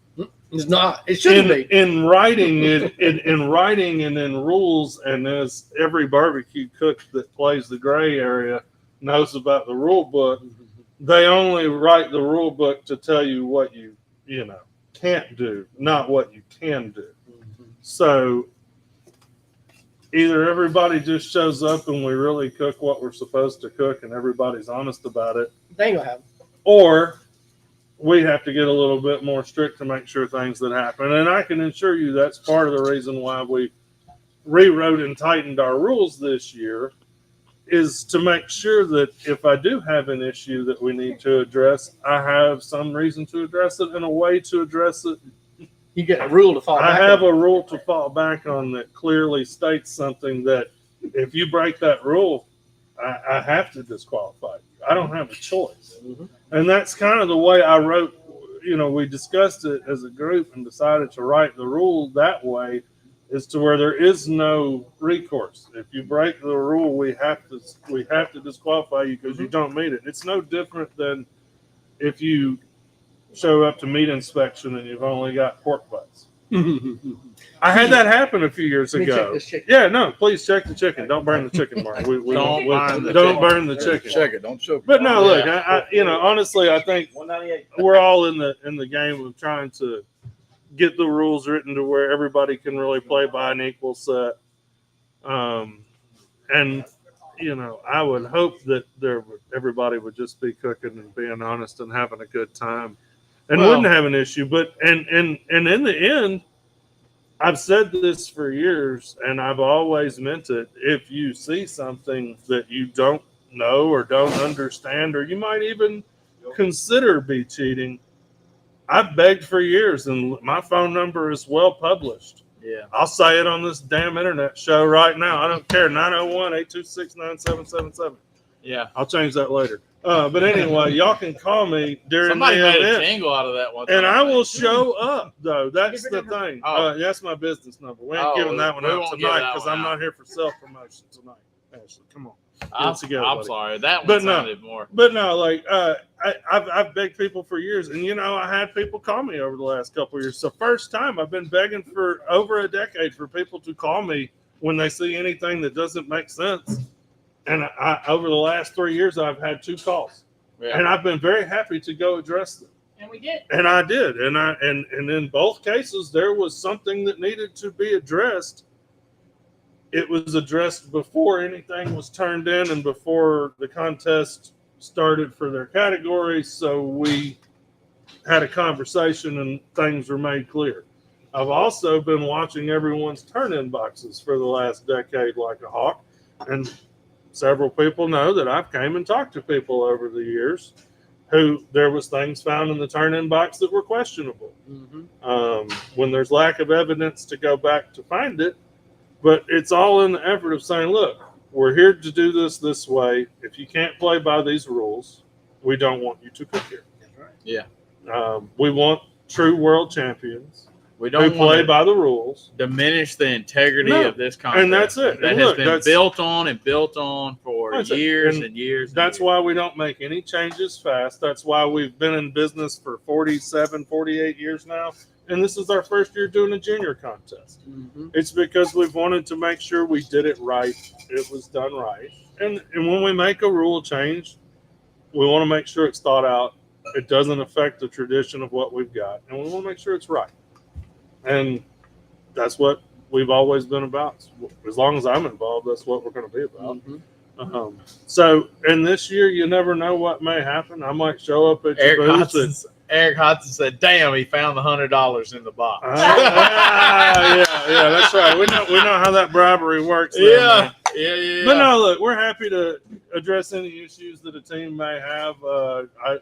It's not. It shouldn't be. In writing in writing and in rules, and as every barbecue cook that plays the gray area knows about the rule book, they only write the rule book to tell you what you can't do, not what you can do. So either everybody just shows up and we really cook what we're supposed to cook and everybody's honest about it, They ain't gonna happen. or we have to get a little bit more strict to make sure things that happen. And I can assure you that's part of the reason why we rewrote and tightened our rules this year, is to make sure that if I do have an issue that we need to address, I have some reason to address it and a way to address it. You get a rule to follow. I have a rule to fall back on that clearly states something that if you break that rule, I have to disqualify you. I don't have a choice. And that's kind of the way I wrote, we discussed it as a group and decided to write the rule that way, is to where there is no recourse. If you break the rule, we have to disqualify you because you don't meet it. It's no different than if you show up to meat inspection and you've only got pork butts. I had that happen a few years Let me check ago. this chicken. Yeah, no, please check the chicken. Don't burn the chicken, Mark. We Don't burn the don't chicken. burn the chicken. Check it. Don't choke. But no, look, Yeah. honestly, I think 198. we're all in the game of trying to get the rules written to where everybody can really play by an equal set. And I would hope that everybody would just be cooking and being honest and having a good time, and Well- wouldn't have an issue. But and in the end, I've said this for years, and I've always meant it. If you see something that you don't know or don't understand, or you might even consider be cheating, I've begged for years, and my phone number is well published. Yeah. I'll say it on this damn internet show right now. I don't care. 901-826-9777. Yeah. I'll change that later. But anyway, y'all can call me during Somebody the made a event, jingle out of that one. and time. I will show up, though. That's Give the your number. thing. Oh. That's my business number. We ain't Oh, giving that one we out won't give tonight that because one I'm out. not here for self-promotion tonight. Ashley, come on. I'm together, I'm buddy. sorry. That one But no. sounded more. But no, like I've begged people for years, and I had people call me over the last couple of years. It's the first time I've been begging for over a decade for people to call me when they see anything that doesn't make sense. And I over the last 3 years, I've had 2 calls, Yeah. and I've been very happy to go address them. And we did. And I did, and in both cases, there was something that needed to be addressed. It was addressed before anything was turned in and before the contest started for their category. So we had a conversation and things were made clear. I've also been watching everyone's turn-in boxes for the last decade like a hawk. And several people know that I've came and talked to people over the years who there was things found in the turn-in box that were questionable. When there's lack of evidence to go back to find it, but it's all in the effort of saying, look, we're here to do this way. If you can't play by these rules, we don't want you to cook here. Yeah. We want true world champions We who don't play want to by the rules. diminish the integrity No. of this contest. And that's it. That And has look, been that's- built on and built on for That's it. years And and years. That's why we don't make any changes fast. That's why we've been in business for 47, 48 years now. And this is our first year doing a junior contest. It's because we've wanted to make sure we did it right. It was done right. And when we make a rule change, we want to make sure it's thought out. It doesn't affect the tradition of what we've got. And we want to make sure it's right. And that's what we've always been about. As long as I'm involved, that's what we're going to be about. So, and this year, you never know what may happen. I might show up at your booth. Eric Hodson said, "Damn, he found the $100 in the box." Yeah, that's right. We know how that bribery works. there, man. yeah. But no, look, we're happy to address any issues that a team may have.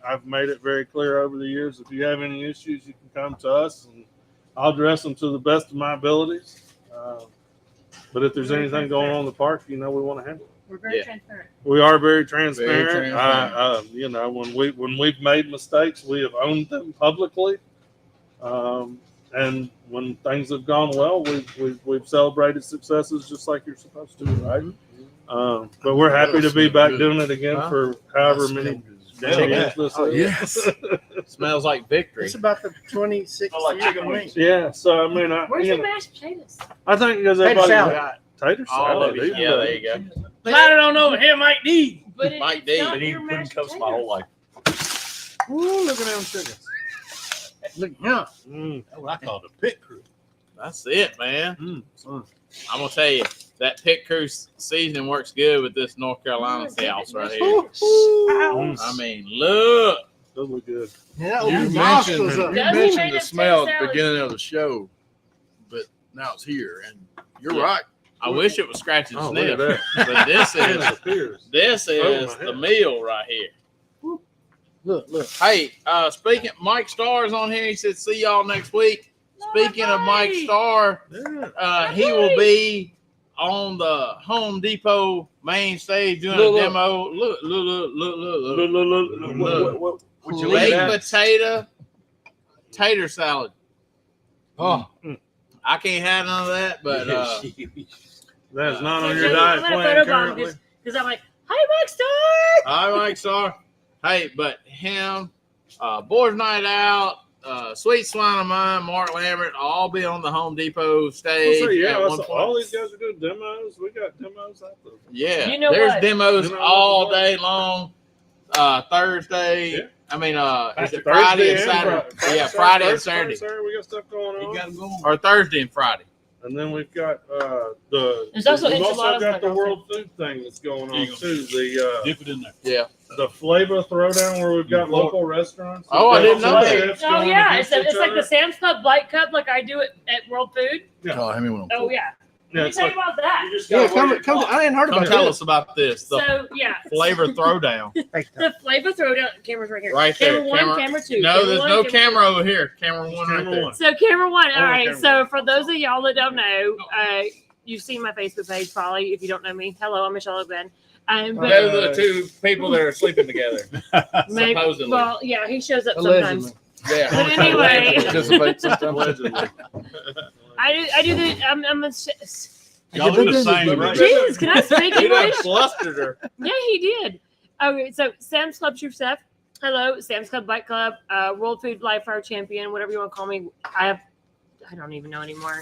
I've made it very clear over the years. If you have any issues, you can come to us, and I'll address them to the best of my abilities. But if there's anything going on in the park, we want to handle it. We're very Yeah. transparent. We are very transparent. Very transparent. When we've made mistakes, we have owned them publicly. and when things have gone well, we've celebrated successes just like you're supposed to, right? But we're happy to be back doing it again for however many years this is. Yes. Smells like victory. It's about the 26th I like year chicken for me. wings. Yeah, so I mean, Where's your mashed potatoes? I think because Tater everybody salad. tater All salad. of it. even Yeah, though- there you go. Glad I don't know him, Mike D. But it, Mike it's D. not Been your eating mashed toast my whole potatoes. life. Ooh, look at them chickens. Look, yeah. That's what I call the pit crew. That's it, man. son. I'm gonna tell you that pit crew seasoning works good with this North Carolina sauce right here. I mean, look. Those look good. Yeah, You open nostrils mentioned, up. you Does he mentioned make the it smell taste at the salad? beginning of the show, but now it's here, and you're Yeah. right. I wish it was scratching Oh, sniff, look at but this that. is It appears. this Over is my the head. meal right here. Look. Hey, speaking, Mike Starr's on here. He said, "See y'all next week." Speaking of Mike Starr, Yeah. he will be on the Home Depot main stage doing Look, a demo. Look. Look. Would you Baked like that? potato, tater salad. Oh, I can't have none of that, but That's not on So, your Jody, diet I'm gonna plan photobomb currently. because I'm like, hi, Mike Star. I Mike Starr. Hey, but him, Boys Night Out, Sweet Swine of Mine, Mark Lambert, all be on the Home Depot stage. So, yeah, at one so point. all these guys are doing demos. We got demos out there. Yeah, You know there's what? demos You know all what? day long. Thursday. Yeah. I mean, is it Thursday Friday and and Saturday? Friday. Yeah, Friday and Saturday, We got stuff going You on. got them going. or Thursday and Friday. And then we've got There's also we've enchiladas got the like world food thing that's going There on you go. too. The Dip it in there. Yeah. the flavor throwdown where we've got You bought- local restaurants. Oh, I We've got didn't know some that. chefs Oh going yeah, against it's each like the other. Sam's Club Bite Cup, like I do it at World Food. Oh, hand me one. Oh yeah. Yeah, Let me it's tell like, you about that. you just yeah. gotta Come, wait come. your I hadn't heard Come about tell this. us about this. The So yeah, flavor throwdown. the flavor throwdown. Camera's right here. Right there. Camera one, camera two. No, camera there's one, no camera camera over here. Camera one right Camera there. one. So camera one. All Oh, right. camera So one. for those of y'all that don't know, you've seen my Facebook page probably. If you don't know me, hello, I'm Michelle O'Glenn. But Those are the two people that are sleeping together. maybe, supposedly. well, yeah, he shows up sometimes. Allegedly. Yeah. But anyway, Participate sometimes. Allegedly. I do the. I'm a. Y'all do the same, right? Jesus, can I speak You done English? flustered her. Yeah, he did. Okay, so Sam's Club True Chef. Hello, Sam's Club Bite Club, World Food Live Fire Champion, whatever you want to call me. I don't even know anymore.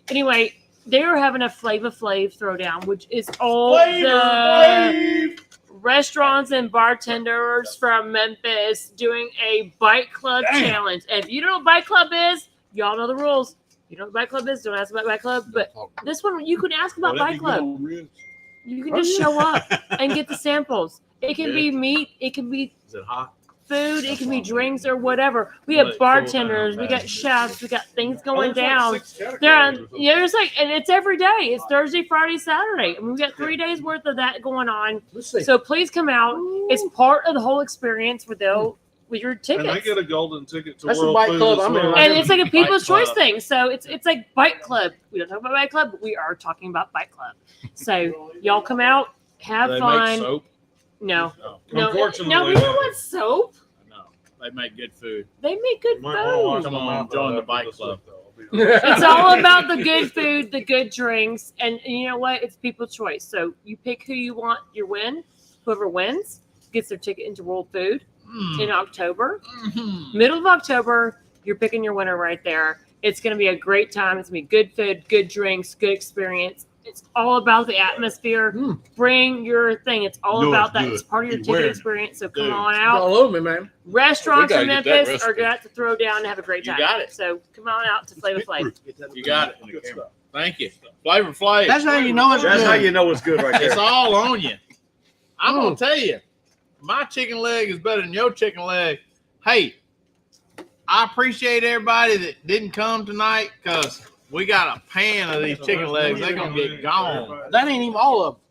Anyway, they are having a Flava Flav throwdown, which is all the restaurants and bartenders from Memphis doing a Bite Club challenge. And if you don't know what Bite Club is, y'all know the rules. You know what Bite Club is? Don't ask about Bite Club. But this one, you can ask about Will that Bite be good Club. on ribs? You can just show up and get the samples. It can Good. be meat, it can be Is it hot? food, it can be drinks or whatever. We have bartenders, we got chefs, we got things going down. There's like, and it's every day. It's Thursday, Friday, Saturday. I mean, we got 3 days worth of that going on. Let's see. So please come out. It's part of the whole experience with your And they tickets. get a golden ticket to That's the World Bite Food Club as I'm in well. right And it's like a People's Bite Choice Club. thing. So it's like Bite Club. We don't talk about Bite Club, but we are talking about Bite Club. So y'all come out, have They fun. make soap. No, No, no, Unfortunately, no, we don't want soap. no. They make good food. They make good Might wanna watch food. Come my on, mouth join the after Bike this Club. though. I'll be honest. It's all about the good food, the good drinks, and you know what? It's people's choice. So you pick who you want your win. Whoever wins gets their ticket into World Food in October. Mhm. Middle of October, you're picking your winner right there. It's going to be a great time. It's going to be good food, good drinks, good experience. It's all about the atmosphere. Mm. Bring your thing. It's all No, about it's that. good. It's part of your You ticket wear it. experience. So come Dude. on It's out. all over me, man. Restaurants We in gotta get that Memphis are recipe. going to throw down and have a great You time. got it. So come on out to Flava Flav. You got it. Good stuff. Thank you. Flavor Flav. That's how you know it's That's how good. you know it's good right It's there. all on you. I'm Mm. gonna tell you, my chicken leg is better than your chicken leg. Hey, I appreciate everybody that didn't come tonight because we got a pan of these chicken legs. They're gonna get gone. That ain't even all of them.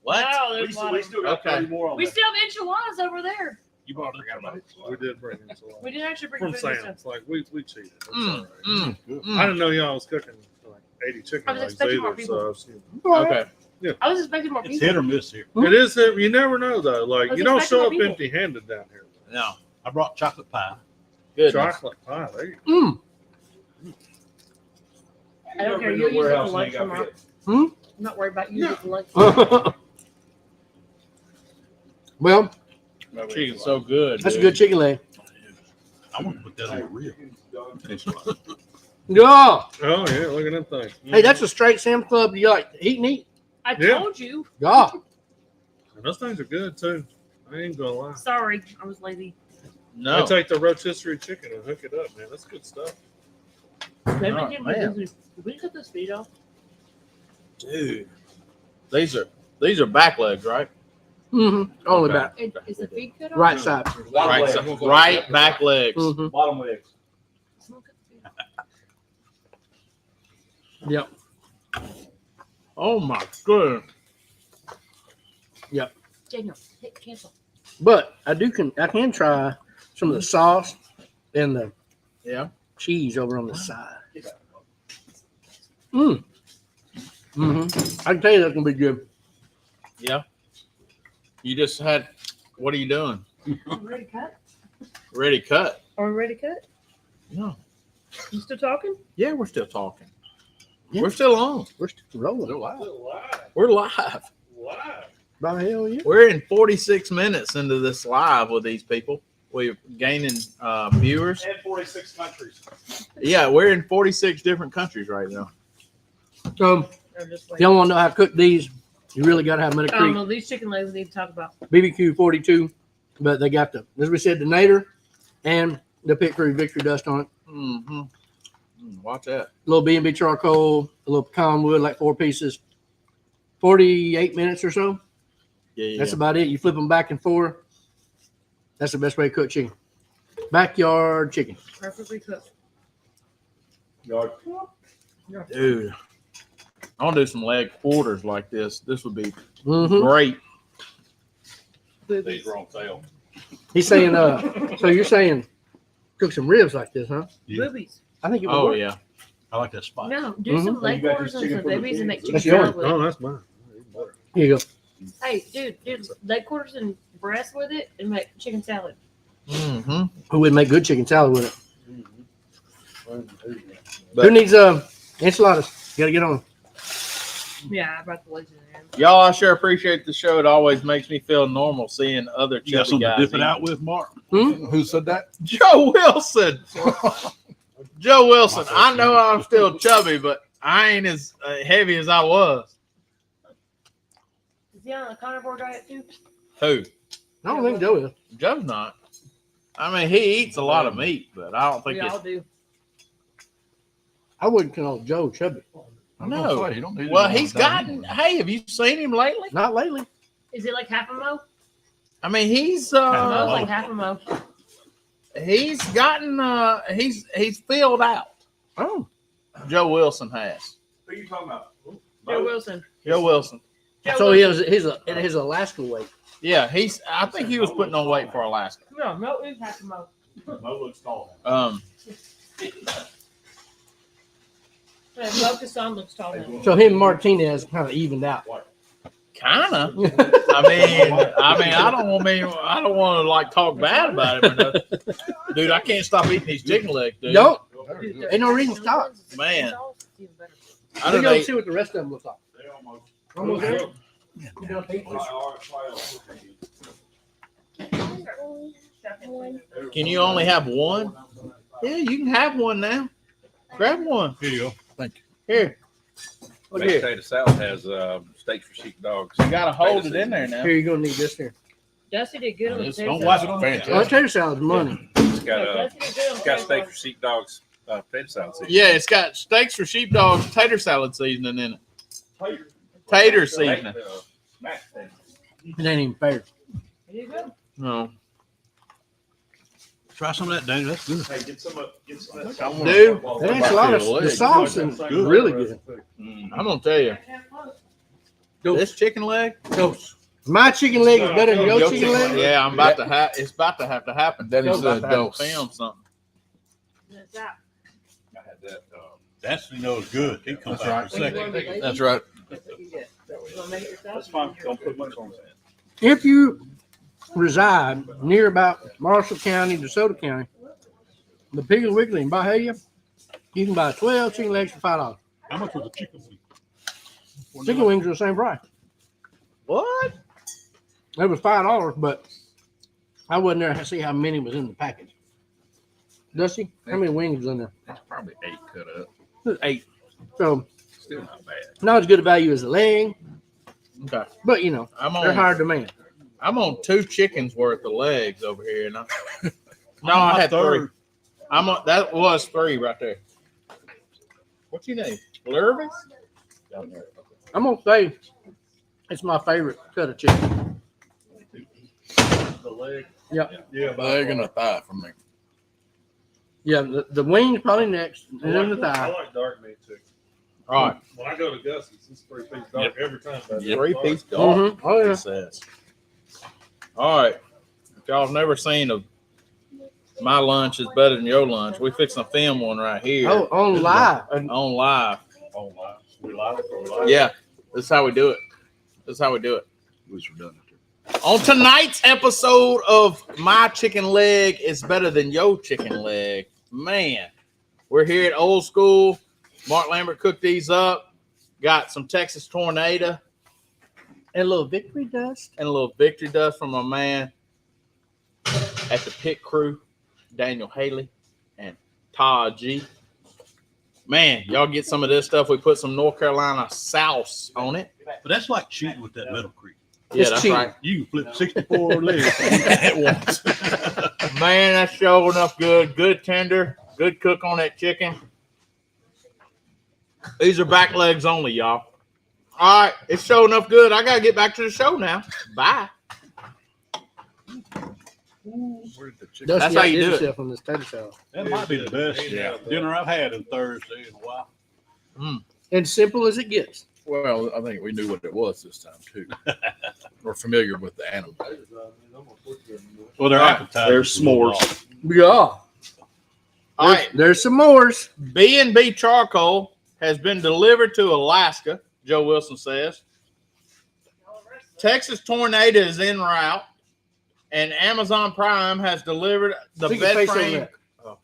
What? No, We there's a still, lot we of- still got Okay. 30 more on We that. still have enchiladas over there. You bought it. We did bring in some. We didn't actually bring From food this Sam's. Like we cheated. It's Mm, all right. mm, I mm. didn't know y'all was cooking like 80 chicken I was legs expecting more either. people. So I was- Okay. I was expecting more It's people. hit or miss here. it is. You never know though. Like I was you don't expecting show more up people. empty-handed down here. No. I brought chocolate pie. Good. Chocolate pie. There you Mm. I don't care. You'll use it for lunch tomorrow. I'm not worried about using it for lunch. Well, Chicken's so good. that's a dude. good chicken leg. I want to put that on the rib. Yeah. Oh yeah, look at that thing. Hey, that's a straight Sam's Club. You like eat and eat? I Yeah. told you. Yeah. And those things are good too. I ain't gonna lie. Sorry, I was lazy. No. I take the rotisserie chicken and hook it up, man. That's good stuff. Maybe Oh, did man. we cut this feet off? Dude. These are back legs, right? Mm-hmm. Only Okay. back. Is the feet cut off? Right side. Right, right back legs. Mm-hmm. Bottom legs. Someone cut the feet off. Yep. Oh my goodness. Daniel, hit cancel. But I can try some of the sauce and the Yeah. cheese over on the side. I can tell you that's gonna be good. Yeah. You just had. What are you doing? Are we ready to cut? Ready cut? Are we ready to cut? No. You still talking? Yeah, we're still talking. Yeah. We're still on. We're still rolling. We're live. By hell yeah. We're in 46 minutes into this live with these people. We're gaining viewers. And 46 countries. Yeah, we're in 46 different countries right now. Or just If y'all want to know how to cook these, you really got to have them at a creek. no, these chicken legs we need to talk about. BBQ 42, but they got the, as we said, the nader and the Pit Crew Victory dust on it. Mm-hmm. Watch that. A little B&B charcoal, a little pecan wood, like 4 pieces. 48 minutes or so. Yeah. That's about it. You flip them back and forth. That's the best way to cook chicken. Backyard chicken. Perfectly cooked. Dude. I want to do some leg quarters like this. This would be Mm-hmm. great. Boobies. These are on sale. He's saying, so you're saying cook some ribs like this, huh? Yeah. Boobies. I think it would Oh, work. yeah. I like that spot. No, do some Mhm. leg You got quarters this and chicken some from the babies and make chicken That's yours. salad with Oh, it. that's mine. Here you go. Hey, dude, leg quarters and breast with it and make chicken salad. Mm-hmm. Who would make good chicken salad with it? But- Who needs enchiladas? Got to get on. Yeah, I brought the legs in there. Y'all, I sure appreciate the show. It always makes me feel normal seeing other You got chubby something to guys. dip it eat. out with, Mark? Who said that? Joe Wilson. Joe Wilson. I know I'm still chubby, but I ain't as heavy as I was. Is he on a carnivore diet too? Who? I don't think Joe is. Joe's not. I mean, he eats a lot of meat, but I don't think We all it's. do. I wouldn't call Joe chubby. No. You don't need Well, it all he's the time gotten. anyway. Hey, have you seen him lately? Not lately. Is it like half a mo? I mean, he's Mo's like half a mo. he's gotten he's filled out. Oh, Joe Wilson has. Who are you talking about? Joe Wilson. Joe Wilson. Joe so he Wilson. has his Alaska weight. Yeah, he's. I think he was putting on weight for Alaska. No, Mo is half a mo. Mo looks tall. Focus on looks tall now. So him and Martinez kind of evened out. Kinda. I don't want to like talk bad about him or nothing. Dude, I can't stop eating these chicken legs, dude. Don't. Dude, Ain't no reason to stop. Man. It's even better. I We're don't gonna know. see what the rest of them look like. They almost. Almost there. Can you only have one? Yeah, you can have one now. Grab one. Here you go. Here. Look Baked here. potato salad has steaks for sheepdogs. You gotta hold it in there now. Here, you're gonna need this here. Dusty did good on the Just potato Don't salad. wipe it on Fantastic. Oh, tater salad's money. It's got Yeah, Dusty did good on it's the got potato steak salad. for sheepdogs potato salad. seasoning. Yeah, it's got steaks for sheepdogs, tater salad seasoning in it. Tater seasoning. It ain't even fair. There you go. No. Try some of that, Daniel. That's good. Hey, get some of that. Dude. That enchilada, the sauce is really good. I'm gonna tell you, this chicken leg. So my chicken leg is better than your chicken leg. Yeah, I'm about to have. It's about to have to happen. That is I'm about a to have dose. to film something. That's that. I had that. That's good. He comes That's back right. for a second. That's right. You wanna make it yourself? That's fine. Don't put much on that. If you reside near about Marshall County, DeSoto County, the Piggly Wiggly in Bahia, you can buy 12 chicken legs for $5. How much was the chicken wing? Chicken wings are the same price. What? It was $5, but I wasn't there to see how many was in the package. Dusty, how many wings was in there? That's probably 8 cut up. There's 8. So Still not bad. not as good a value as the leg, Okay. but you know they're higher demand. I'm on 2 chickens worth of legs over here. No, I'm on I my had 3. third. That was 3 right there. What's your name? Lurvis? I'm gonna say it's my favorite cut of chicken. The leg. Yeah, Yeah, Leg and a thigh for me. yeah. The wings probably next, and then the I thigh. like dark meat chicken. All right. When I go to Gus's, it's 3-piece dark every time. That's 3-piece dog. Mhm. Oh yeah. It says. All right. If y'all have never seen my lunch is better than your lunch, we fixing to film one right here Oh, on live. on live. Oh, wow. We live it or live? Yeah, this is how we do it. This is how we do it. At least we're done. On tonight's episode of My Chicken Leg is Better Than Your Chicken Leg, man, we're here at Old School. Mark Lambert cooked these up. Got some Texas Tornado And a little victory dust. and a little victory dust from my man at the pit crew, Daniel Haley and Todd G. Man, y'all get some of this stuff. We put some North Carolina sauce on it. But that's like cheating with that Meadow Creek. Yeah, It's that's cheap. right. You can flip 64 legs at once. Man, that's sure enough good. Good tender. Good cook on that chicken. These are back legs only, y'all. All right, it's sure enough good. I got to get back to the show now. Bye. Where did the chicken? Dusty That's how you outdid do it. himself on this tater salad. That might be the best Yeah. dinner I've had in Thursday in a while. And simple as it gets. Well, I think we knew what it was this time too. We're familiar with the animal. Well, they're appetizers. There's s'mores. Yeah. All right, There's some mores. B&B charcoal has been delivered to Alaska, Joe Wilson says. Texas Tornado is en route, and Amazon Prime has delivered the Stick your bed face over frame. that. Oh.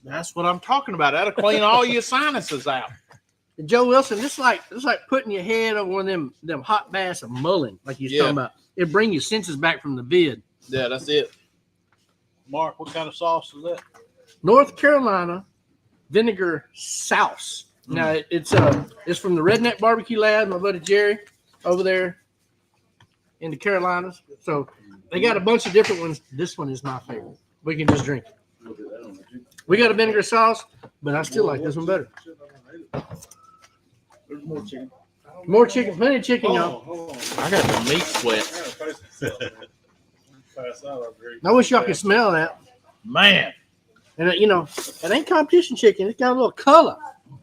That's what I'm talking about. That'll clean all your sinuses out. Joe Wilson, it's like putting your head on one of them hot baths of mulling, like you're Yeah. talking about. It bring your senses back from the vid. Yeah, that's it. Mark, what kind of sauce is that? North Carolina vinegar sauce. Now it's from the Redneck Barbecue Lab, my buddy Jerry over there in the Carolinas. So they got a bunch of different ones. This one is my favorite. We can just drink it. We got a vinegar sauce, but I still like this one better. More chicken, plenty of chicken, y'all. I got the meat sweat. I wish y'all could smell that. Man, And it ain't competition chicken. It's got a little color,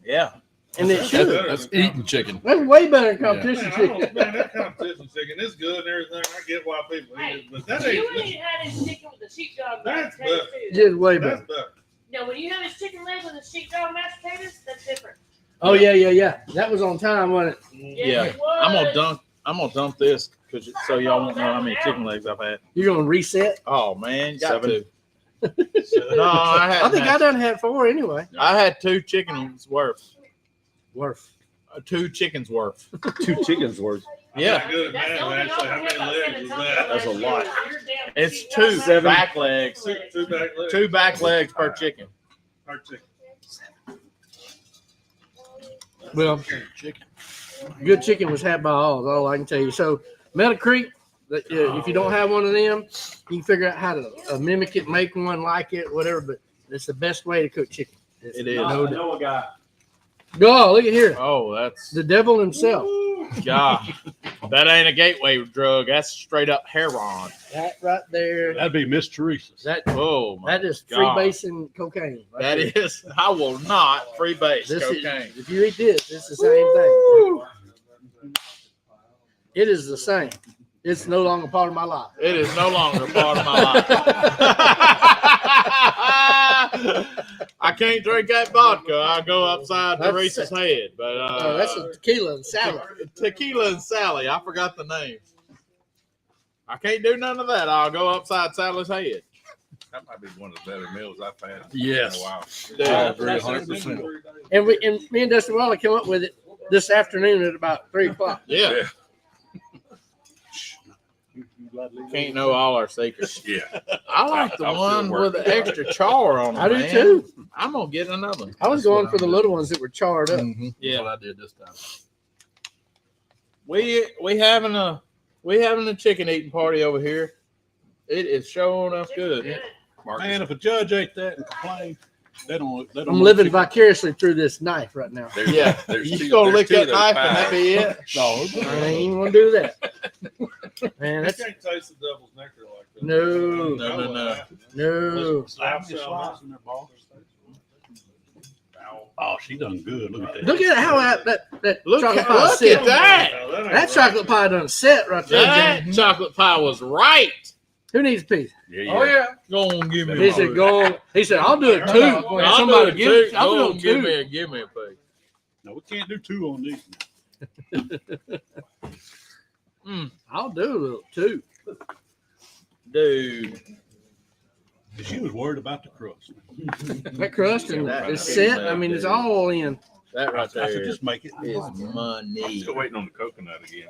yeah. and it should. That's eating chicken. That's way better than competition Man, chicken. that competition chicken is good and everything. I get why people eat it, but that You ain't. ain't had his chicken with the sheepdog That's mashed potatoes better. too. Just way better. That's better. No, when you have his chicken leg with the sheepdog mashed potatoes, that's different. Oh yeah. That was on time, wasn't it? Yeah. it I'm gonna dump this because so y'all won't know how many chicken legs I've had. You're gonna reset. Oh man, got 7. to. No, I think I done had 4 anyway. I had 2 chickens worth. Worth. 2 chickens worth. 2 chickens worth. Yeah, I'm good at That's math, the only actually. How many legs is that? That's a lot. it's 2 back legs. Two back legs. 2 back legs per chicken. Or chicken. Well, good chicken was had by all. Is all I can tell you. So Meadow Creek. If you don't have one of them, you can figure out how to mimic it, make one like it, whatever. But it's the best way to cook chicken. It is. No doubt. know a guy. Go, look at here. Oh, that's The devil himself. God. That ain't a gateway drug. That's straight up heroin. That right there. That'd be Miss Teresa's. That Oh my. that is God. freebasing cocaine. right That there. is. I will not freebase This is, cocaine. if you eat this, it's the same thing. It is the same. It's no longer part of my life. It is no longer part of my life. I can't drink that vodka. I go upside That's Teresa's head. But That's a tequila and salad. Tequila and Sally. I forgot the name. I can't do none of that. I'll go upside Sally's head. That might be one of the better meals I've had Yes. in a while. I agree 100%. And me and Dustin Waller came up with it this afternoon at about 3:00. Yeah. Can't know all our secrets. Yeah. I like the I'll one still with work the extra char on it. I do man. too. I'm gonna get another one. I was going for the little ones that were charred up. Mhm. Yeah. That's what I did this time. We having a chicken eating party over here. It is showing up good. Man, if a judge ate that and complained, they don't. I'm living vicariously through this knife right now. There's, Yeah, there's you two- gonna there's lick two that of those knife and that pies. be it? I ain't even gonna do that. Man, You that's can't taste the devil's nectar like that. no, No. Slap in their balls. Oh, she done good. Look at that. Look at how that Look chocolate at, pie look set. at that. No, that ain't That right. chocolate pie done set right there. That James. chocolate pie was right. Who needs a piece? Yeah, Oh yeah. Go on, give me. He a said, piece. "Go." He said, "I'll do it too." I'll Somebody do give it it. too. I'll Go do on, it give too. me a piece. No, we can't do two on these. I'll do a little too. Dude. She was worried about the crust. That crust and That it's is set. bad, I mean, it's dude. all in. That right I said, there just make it. is I'm money. still waiting on the coconut again.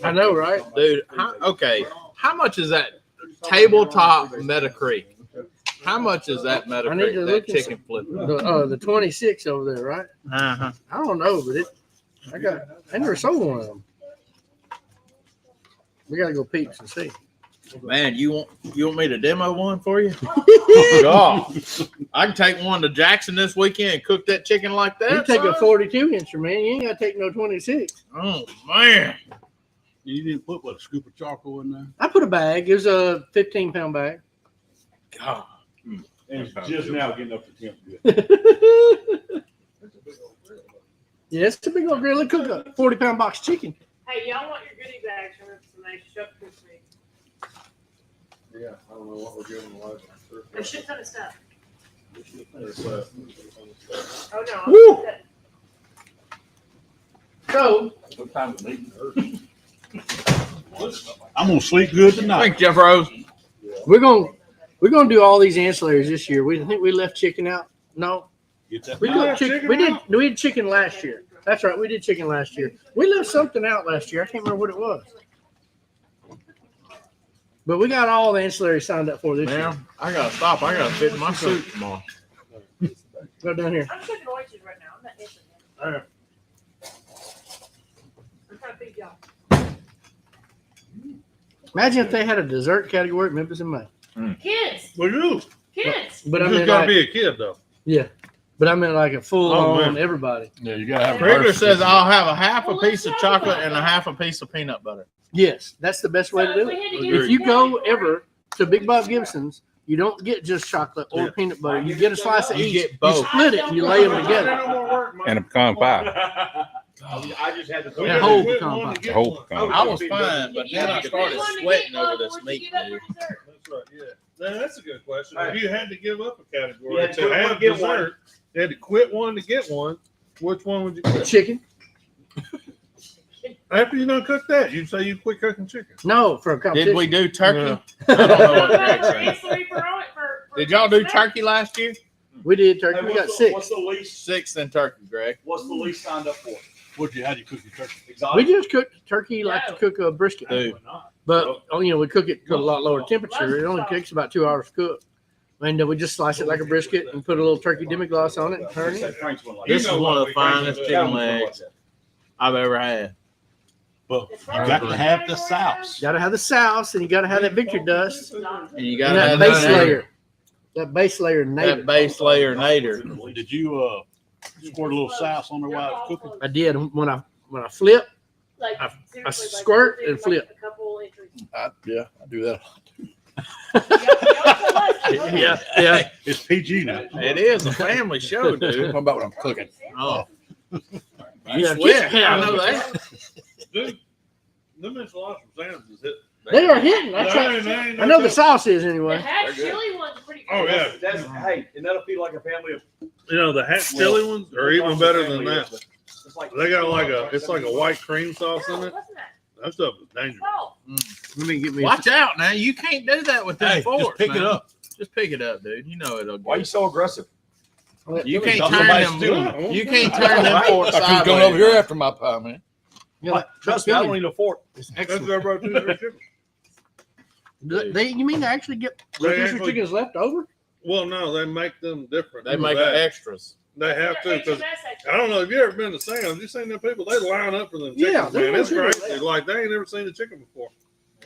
I know, right? Dude, okay. How much is that tabletop Metacreek? How much is that I need to Metacreek? That look and chicken flip. The 26 over there, right? Uh-huh. I don't know, but I never sold one of them. We gotta go peeps and see. Man, you want me to demo one for you? God, I can take one to Jackson this weekend and cook that chicken like that. You take a son? 42 incher, man. You ain't gotta take no 26. Oh man, You didn't put what, a scoop of charcoal in there? I put a bag. It was a 15-pound bag. God. And it's just now getting up to temp. Yeah, it's a big old grill. It cook a 40-pound box chicken. Hey, y'all want your goodie bags from information? Show it to me. Yeah, I don't know what we're giving away. There's a shit ton of stuff. Oh no. Woo! So What time is it? I'm gonna sleep good tonight. Thanks, Jeff Rose. we're gonna do all these ancillaries this year. We think we left chicken out. No, Get that. we No, did chicken. We did chicken last year. That's right. We did chicken last year. We left something out last year. I can't remember what it was. But we got all the ancillaries signed up for this year. Man, I gotta stop. I gotta fit in my suit tomorrow. Go down here. I'm cooking oysters right now. I'm not interested. Alright. I'm trying to feed y'all. Imagine if they had a dessert category at Memphis in May. Kids, Well, you kids. But I just mean, gotta like, be a kid though. but I meant like a full Oh, on man. everybody. Yeah, you gotta have a Regular person. says I'll have a half a Well, piece let's of talk chocolate about and a that. half a piece of peanut butter. Yes, that's the best way to do it. If you go ever to Big Bob Gibson's, you don't get just chocolate or Yeah. peanut butter. You get a slice of You each. get both. You split it and you lay them together. And a pecan pie. I just had to. That whole pecan pie. The whole pecan. I was fine, but then I started sweating over this meat, dude. That's right. Yeah. Now, that's a good question. If you had to give up a category Yeah, to quit one, have get dessert, you had to quit one to get one. Which one would you quit? Chicken? After you done cook that, you say you quit cooking chicken. No, for a Did competition. we do turkey? No. I don't know what What Greg about said. ancillary for Did y'all do turkey last year? We did turkey. We got What's 6. the least? 6th in turkey, Greg. What's the least signed up for? How do you cook your turkey? We Exotic. just cooked turkey like to cook a brisket. Dude. But, we cook it to a lot lower temperature. It only takes about 2 hours to cook. And then we just slice it like a brisket and put a little turkey demi-glace on it and turn it. This is one of the finest chicken legs I've ever had. Well, you got to have the sauce. Got to have the sauce and you got to have that victory dust And you and gotta that have base that layer. That base layer That native. base layer nader. Did you squirt a little sauce on there while it was cooking? I did when I flip. Like, I seriously, like, squirt and like flip. a couple entries. Yeah, I do that. Yeah. It's PG now. It is a family show, dude. What about when I'm cooking? Oh, you Yeah, sweat. yeah. I know that. Dude, them enchiladas from Sam's is hit. They are hitting. I know the sauce is The anyway. hash chili one's pretty good. Oh, yeah. That's, hey, and that'll feel like a family of. You know, the hat chili ones are even better than that. It's like They got it's like a white cream sauce in No, it. wasn't that? That stuff is dangerous. Oh, Let me get me. Watch out now. You can't do that with them Hey, forks. just pick it man. up. Just pick it up, dude. You know it'll. Why are you so aggressive? You can't Something turn somebody's them. doing. You can't turn them forks Like who's sideways. going over here after my pie, man? What? Trust me, I don't need a fork. It's That's excellent. their rotisserie chicken. You mean they actually get They rotisserie actually- chickens left over? Well, no, they make them different. They make that. extras. They have to because I don't know if you ever been to Sam's. You seen them people? They line up for them chickens, Yeah, man. It's they're- crazy. Like they ain't never seen a chicken before.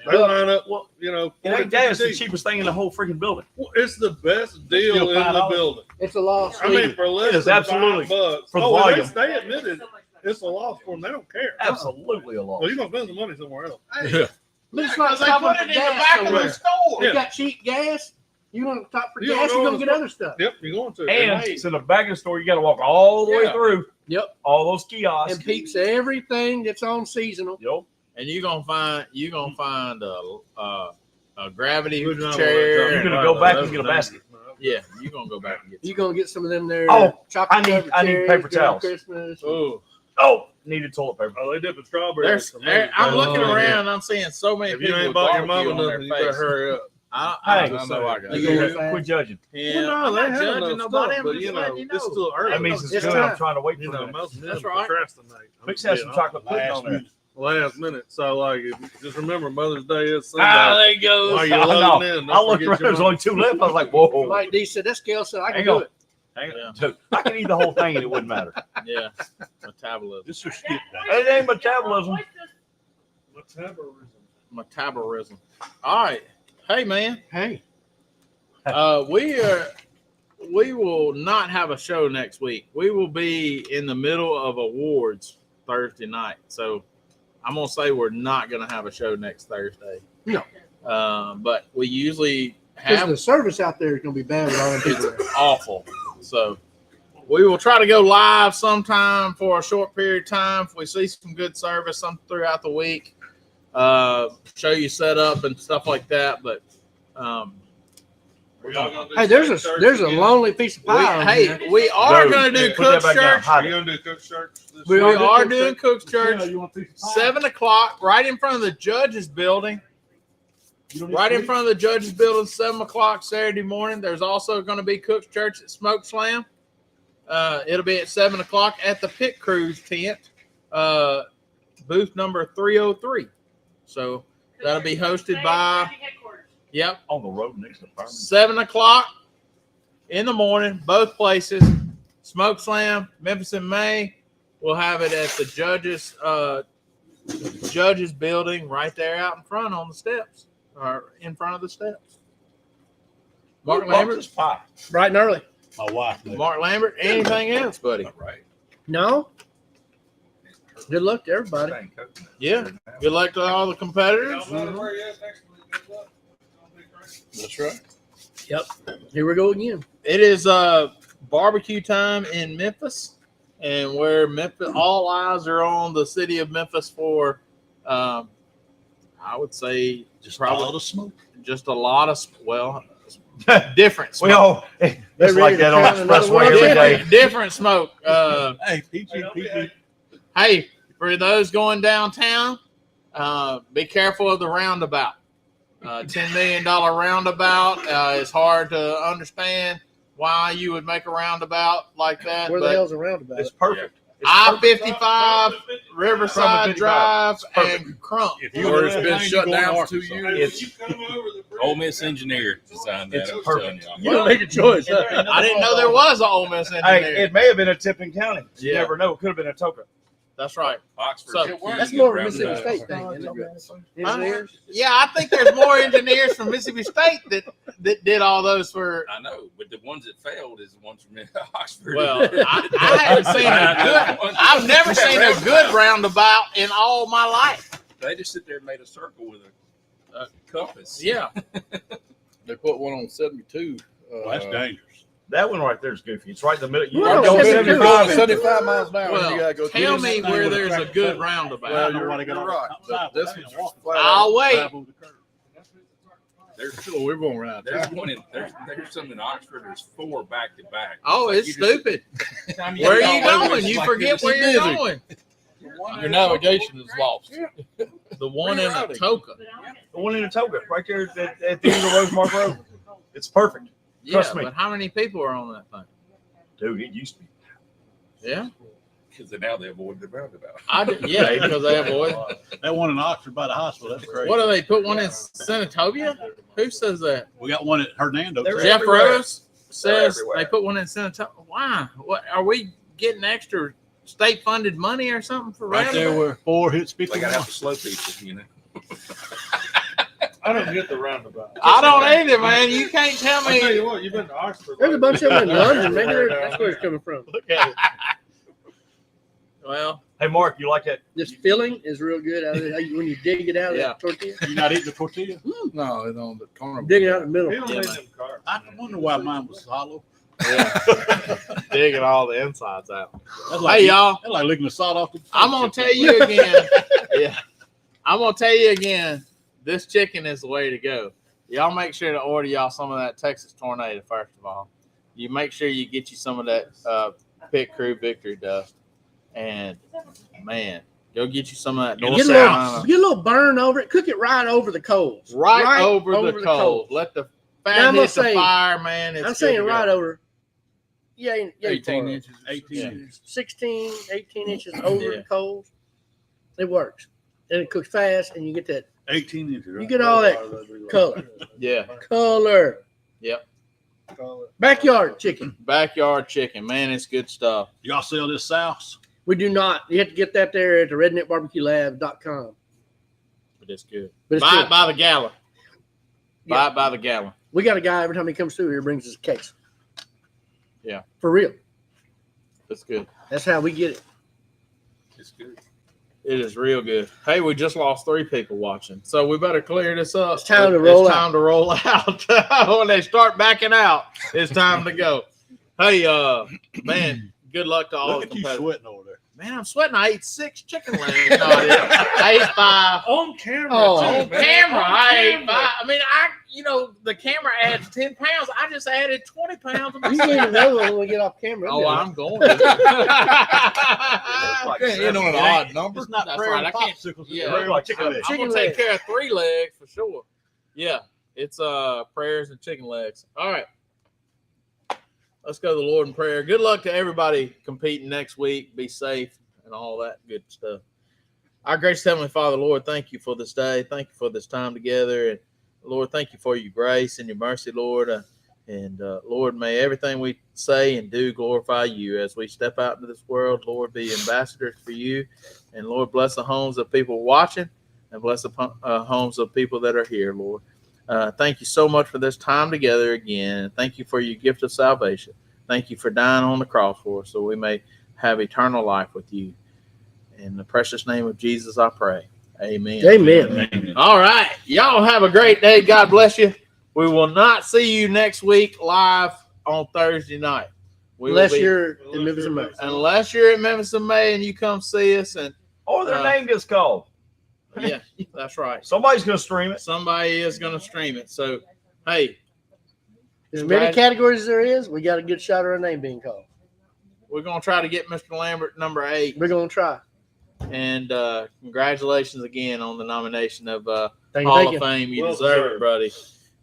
They line up. Well, You know, it ain't 40, that. It's the 50. cheapest thing in the whole freaking building. Well, it's the best deal Still in the $5. building. It's a loss. I mean, for less It is than absolutely $5 for the and volume. They admitted it's a loss for them. They don't care. Absolutely a Well, loss. you're gonna spend the money somewhere else. Yeah. But it's not Because they stopping put for it in the gas back of somewhere. the store. They Yeah. got cheap gas. You don't stop for You don't gas, know you're gonna what's get other stuff. Yep, you're going to. And Hey, it's in the back of the store. You got to walk all the way Yeah. through. Yep. All those kiosks. And peeps everything that's on seasonal. Yep. And you're gonna find a gravity Good job on chair. that, You're John. gonna go back and get a basket. Yeah, you're gonna go back and get. You're gonna get some of them there. Oh, chocolate I need cherries paper during towels. Christmas. Oh, Oh, needed toilet paper. Oh, they dip in strawberries. I'm looking around. And I'm seeing so many If you people ain't with bought your barbecue mama on their nothing, you better face. hurry up. I Hey. know I got You it. go Quit, fast. quit judging. Yeah, Well, no, I'm they not have judging enough nobody. stuff, I'm but just you letting know, you it's know. still early. That means it's It's good. time. I'm trying to wait You for know, that. most men That's right. procrastinate. Mix has some chocolate pudding on there. Last minute. So, like, if you just remember Mother's Day is Sunday. There you go. While you're I know. loading in, I don't looked forget around. your There's only 2 left. I was like, whoa. Mike D said that scale said I can Hang do on. it. Hang Yeah. on. Dude, I can eat the whole thing and it wouldn't matter. Yeah, metabolism. This will skip that. It ain't metabolism. Metabolism. All right. Hey, man. Hey, We will not have a show next week. We will be in the middle of awards Thursday night. So I'm gonna say we're not gonna have a show next Thursday. No. But we usually because have. the service out there is gonna be bad with all them people there. Awful. So we will try to go live sometime for a short period of time. If we see some good service some throughout the week, show you setup and stuff like that. But Hey, there's a lonely piece of pie. on here. we are Dude, going to do put that Cook's back down. Church. Hide Are it. you going to do Cook Church? We We are are doing doing Cook's Church. You want a piece of pie? 7 o'clock, right in front of the judge's building. You don't need Right in sweets? front of the judge's building, 7 o'clock Saturday morning. There's also going to be Cook's Church at Smoke Slam. It'll be at 7 o'clock at the Pit Cruise tent, booth number 303. So that'll be hosted by, yep, On the road next to Fireman. 7 o'clock in the morning, both places. Smoke Slam, Memphis in May. We'll have it at the judge's building right there out in front on the steps, or in front of the steps. Mark Who bought Lambert, this pie? Bright and early. My wife. lives. Mark Lambert, anything else, buddy? Right. No. Good luck to everybody. Yeah. Good luck to all the competitors. That's right. Here we go again. It is barbecue time in Memphis, and where Memphis, all eyes are on the city of Memphis for, I would say, Just probably all the smoke. just a lot of different We smoke. all, it's ready like to that on count another Expressway one? every day. Different smoke. Hey, PG. Hey, for those going downtown, be careful of the roundabout. $10 million roundabout is hard to understand why you would make a roundabout like that. Where the but hell's a roundabout? It's perfect. It's I-55, Riverside 55. Drive, Perfect. and Crump. If you Or were it's been shut down for 2 years. It's Ole Miss engineer designed that. It's I was perfect. telling y'all. You don't make a choice. Huh? I didn't know there was an Ole Miss engineer. Hey, it may have been a Tipton County. You Yeah. never know. It could have been a Toka. That's right. Oxford. So, That's more of a Mississippi State thing, isn't it? Huh? Engineers? Yeah, I think there's more engineers from Mississippi State that did all those for. I know, but the ones that failed is the ones from Oxford. Well, I haven't seen a good. I've never seen a good roundabout in all my life. They just sit there and made a circle with a compass. Yeah, They put one on 72. Well, that's dangerous. That one right there is goofy. It's right in the middle. You Well, gotta go it's 75. Going 75 miles an hour. Well, you gotta go tell 20. me where there's a good roundabout. Well, I know why they got you're right. outside This the one's lane and walk. flat. I'll wait. Drive over the curb. There's Sure, we're going around. there's one in there's some in Oxford. There's 4 back to back. Oh, it's You just- stupid. Where are you going? You forget where you're going. Your navigation is lost. The one in Atoka. The one in the Toga, right there at the end of Rosemark Road. It's perfect. Trust Yeah, me. but how many people are on that thing? Dude, it used to be. Yeah, Because now they avoid the roundabout. yeah, because they avoid. That one in Oxford by the hospital. That's crazy. What do they put one in Senatobia? Who says that? We got one at Hernando. They're Jeff everywhere. Rose says everywhere. they put one in Senatobia. Why? What are we getting extra state funded money or something for Right there roundabout? where 4 hits They 51. got to have the slow people, you know. I don't get the roundabout. I don't either, man. You can't tell I tell me. you what, you've been to Oxford. There's a bunch of them in London. Maybe Right that's where it's coming from. Look at it. Well, Hey, Mark, you like that? This filling is real good out of it. When you dig it out of Yeah. that tortilla, You not eating the tortilla? No, it's on the corner. dig it out in the middle. He don't Yeah, need man. them cars. I wonder why mine was hollow. yeah, digging all the insides out. That's like, Hey, y'all. That's like licking the salt off the. I'm gonna tell you again. Yeah, I'm gonna tell you again. This chicken is the way to go. Y'all make sure to order y'all some of that Texas Tornado first of all. You make sure you get you some of that Pit Crew Victory Dust, and man, go get you some of that North Get a Carolina. little burn over it. Cook it right over the coals. Right over the coals. Let the Now, fat I'm gonna hit the say- fire, man. It's I'm good saying to go. right over. Yeah, 18 inches. 18. 16, 18 inches over Yeah. the coals. It works. And it cooks fast, and you get that 18 inches. Right? You get all that color. Yeah, Color. Yep. Backyard chicken. Backyard chicken, man. It's good stuff. Y'all sell this sauce? We do not. You have to get that there at the redneckbarbecuelab.com. But it's good. But it's Buy good. it by the gallon. Buy Yeah. it by the gallon. We got a guy every time he comes through here brings us a case. Yeah. For real. It's good. That's how we get it. It's good. It is real good. Hey, we just lost 3 people watching, so we better clear this up. It's time to roll It's out. time to roll out. When they start backing out, it's time to go. Hey, man, good luck to all Look the at you competitors. sweating over there. Man, I'm sweating. I ate 6 chicken legs. No, I ate 5 On camera. Oh. too, on man. camera. On I ate camera. 5. I mean, the camera adds 10 pounds. I just added 20 pounds. Of You need another one when we get off camera. Oh, I'm going. To. You know an odd number. It's not That's prayer right, and I can't- popsicles. yeah. It's Very like chicken I'm legs. gonna Chicken take legs. care of 3 legs for sure. Yeah, it's prayers and chicken legs. All right, let's go to the Lord in prayer. Good luck to everybody competing next week. Be safe and all that good stuff. Our gracious Heavenly Father, Lord, thank you for this day. Thank you for this time together, and Lord, thank you for your grace and your mercy, Lord. Lord, may everything we say and do glorify you as we step out into this world. Lord, be ambassadors for you. And Lord, bless the homes of people watching and bless the homes of people that are here, Lord. Thank you so much for this time together again. Thank you for your gift of salvation. Thank you for dying on the cross for us so we may have eternal life with you. In the precious name of Jesus, I pray. Amen. Amen. All right. Y'all have a great day. God bless you. We will not see you next week live on Thursday night. We will Unless be- you're in Memphis and May. unless you're in Memphis in May and you come see us. And Or their name gets called. yeah, that's right. Somebody's going to stream it. Somebody is going to stream it. So, hey, As many Right. categories as there is, we got a good shot of our name being called. we're going to try to get Mr. Lambert number 8. We're going to try. And congratulations again on the nomination of Thank you. Hall Thank of you. Fame. You Well deserve it, deserved. buddy.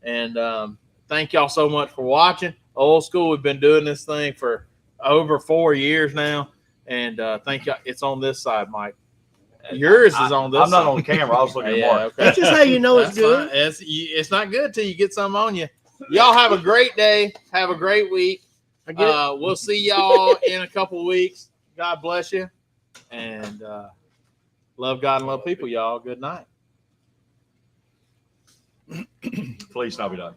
And thank y'all so much for watching. Old School, we've been doing this thing for over 4 years now. And thank y'all. It's on this side, Mike. Yours is on this I'm not side. on camera. I was looking at Yeah, Mark. okay. That's just how you know it's That's good. fine. It's not good till you get some on you. Y'all have a great day. Have a great week. I get it. We'll see y'all in a couple of weeks. God bless you. And love God and love people, y'all. Good night. Please not be done.